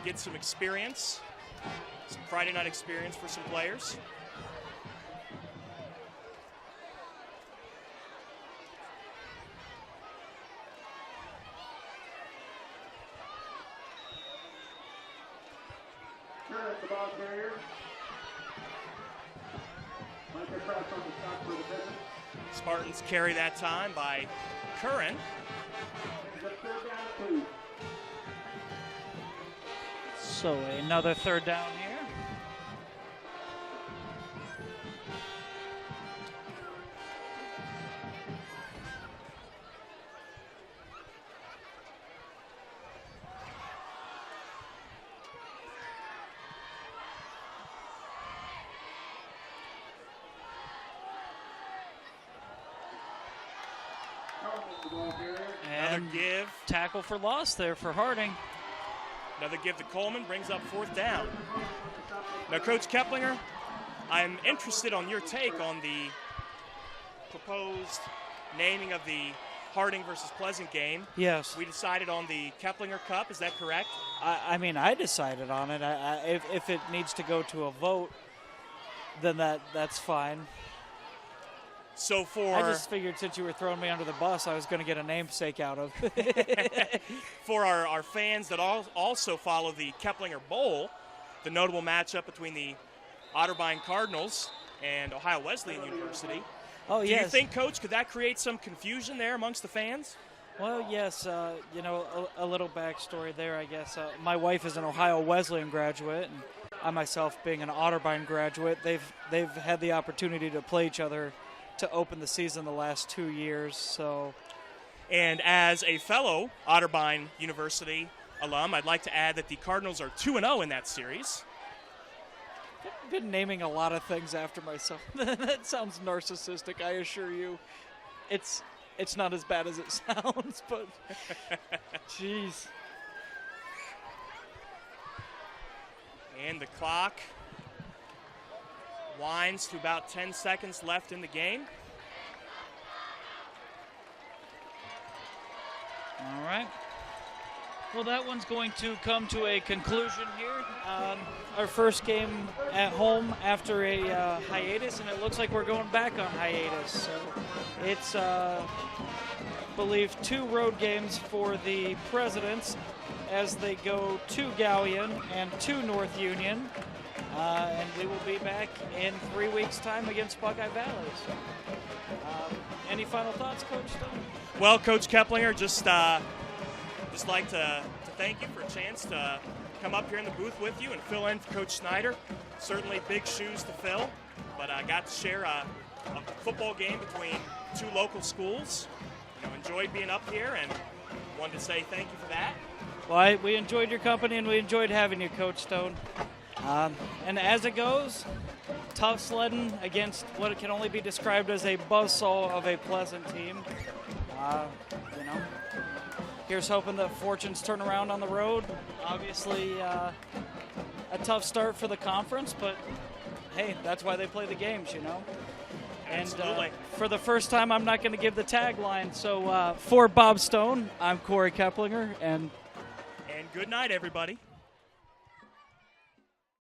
get some experience, some Friday night experience for some players. The ball carrier. Micah Kraft on the stop for the Presidents. Spartans carry that time by Curran. So another 3rd down here. And Another give. tackle for loss there for Harding. Another give to Coleman brings up 4th down. Now, Coach Keplinger, I'm interested on your take on the proposed naming of the Harding versus Pleasant game. Yes. We decided on the Keplinger Cup. Is that correct? I mean, I decided on it. If it needs to go to a vote, then that's fine. So I just figured since you were throwing me under the bus, I was going to get a namesake out of. For our fans that also follow the Keplinger Bowl, the notable matchup between the Otterbein Cardinals and Ohio Wesleyan University. Oh, Do yes. you think, Coach, could that create some confusion there amongst the fans? Well, yes. You know, a little backstory there, I guess. My wife is an Ohio Wesleyan graduate, and I myself, being an Otterbein graduate, they've had the opportunity to play each other to open the season the last 2 years. So, and as a fellow Otterbein University alum, I'd like to add that the Cardinals are 2-0 in that series. I've been naming a lot of things after myself. That sounds narcissistic, I assure you. It's not as bad as it sounds, but jeez. And the clock winds to about 10 seconds left in the game. All right. Well, that one's going to come to a conclusion here. Our first game at home after a hiatus, and it looks like we're going back on hiatus. So it's, I believe, 2 road games for the Presidents as they go to Gaulion and to North Union. And we will be back in 3 weeks' time against Buckeye Valley. So, any final thoughts, Coach Stone? Well, Coach Keplinger, just like to thank you for a chance to come up here in the booth with you and fill in for Coach Snyder. Certainly big shoes to fill, but I got to share a football game between 2 local schools. You know, enjoyed being up here and wanted to say thank you for that. Well, we enjoyed your company and we enjoyed having you, Coach Stone. And as it goes, tough sledding against what can only be described as a buzzsaw of a Pleasant team. You know, here's hoping that fortunes turn around on the road. Obviously, a tough start for the conference, but hey, that's why they play the games, you know. And for the first time, I'm not going to give the tagline. So for Bob Stone, I'm Corey Keplinger, and good night, everybody.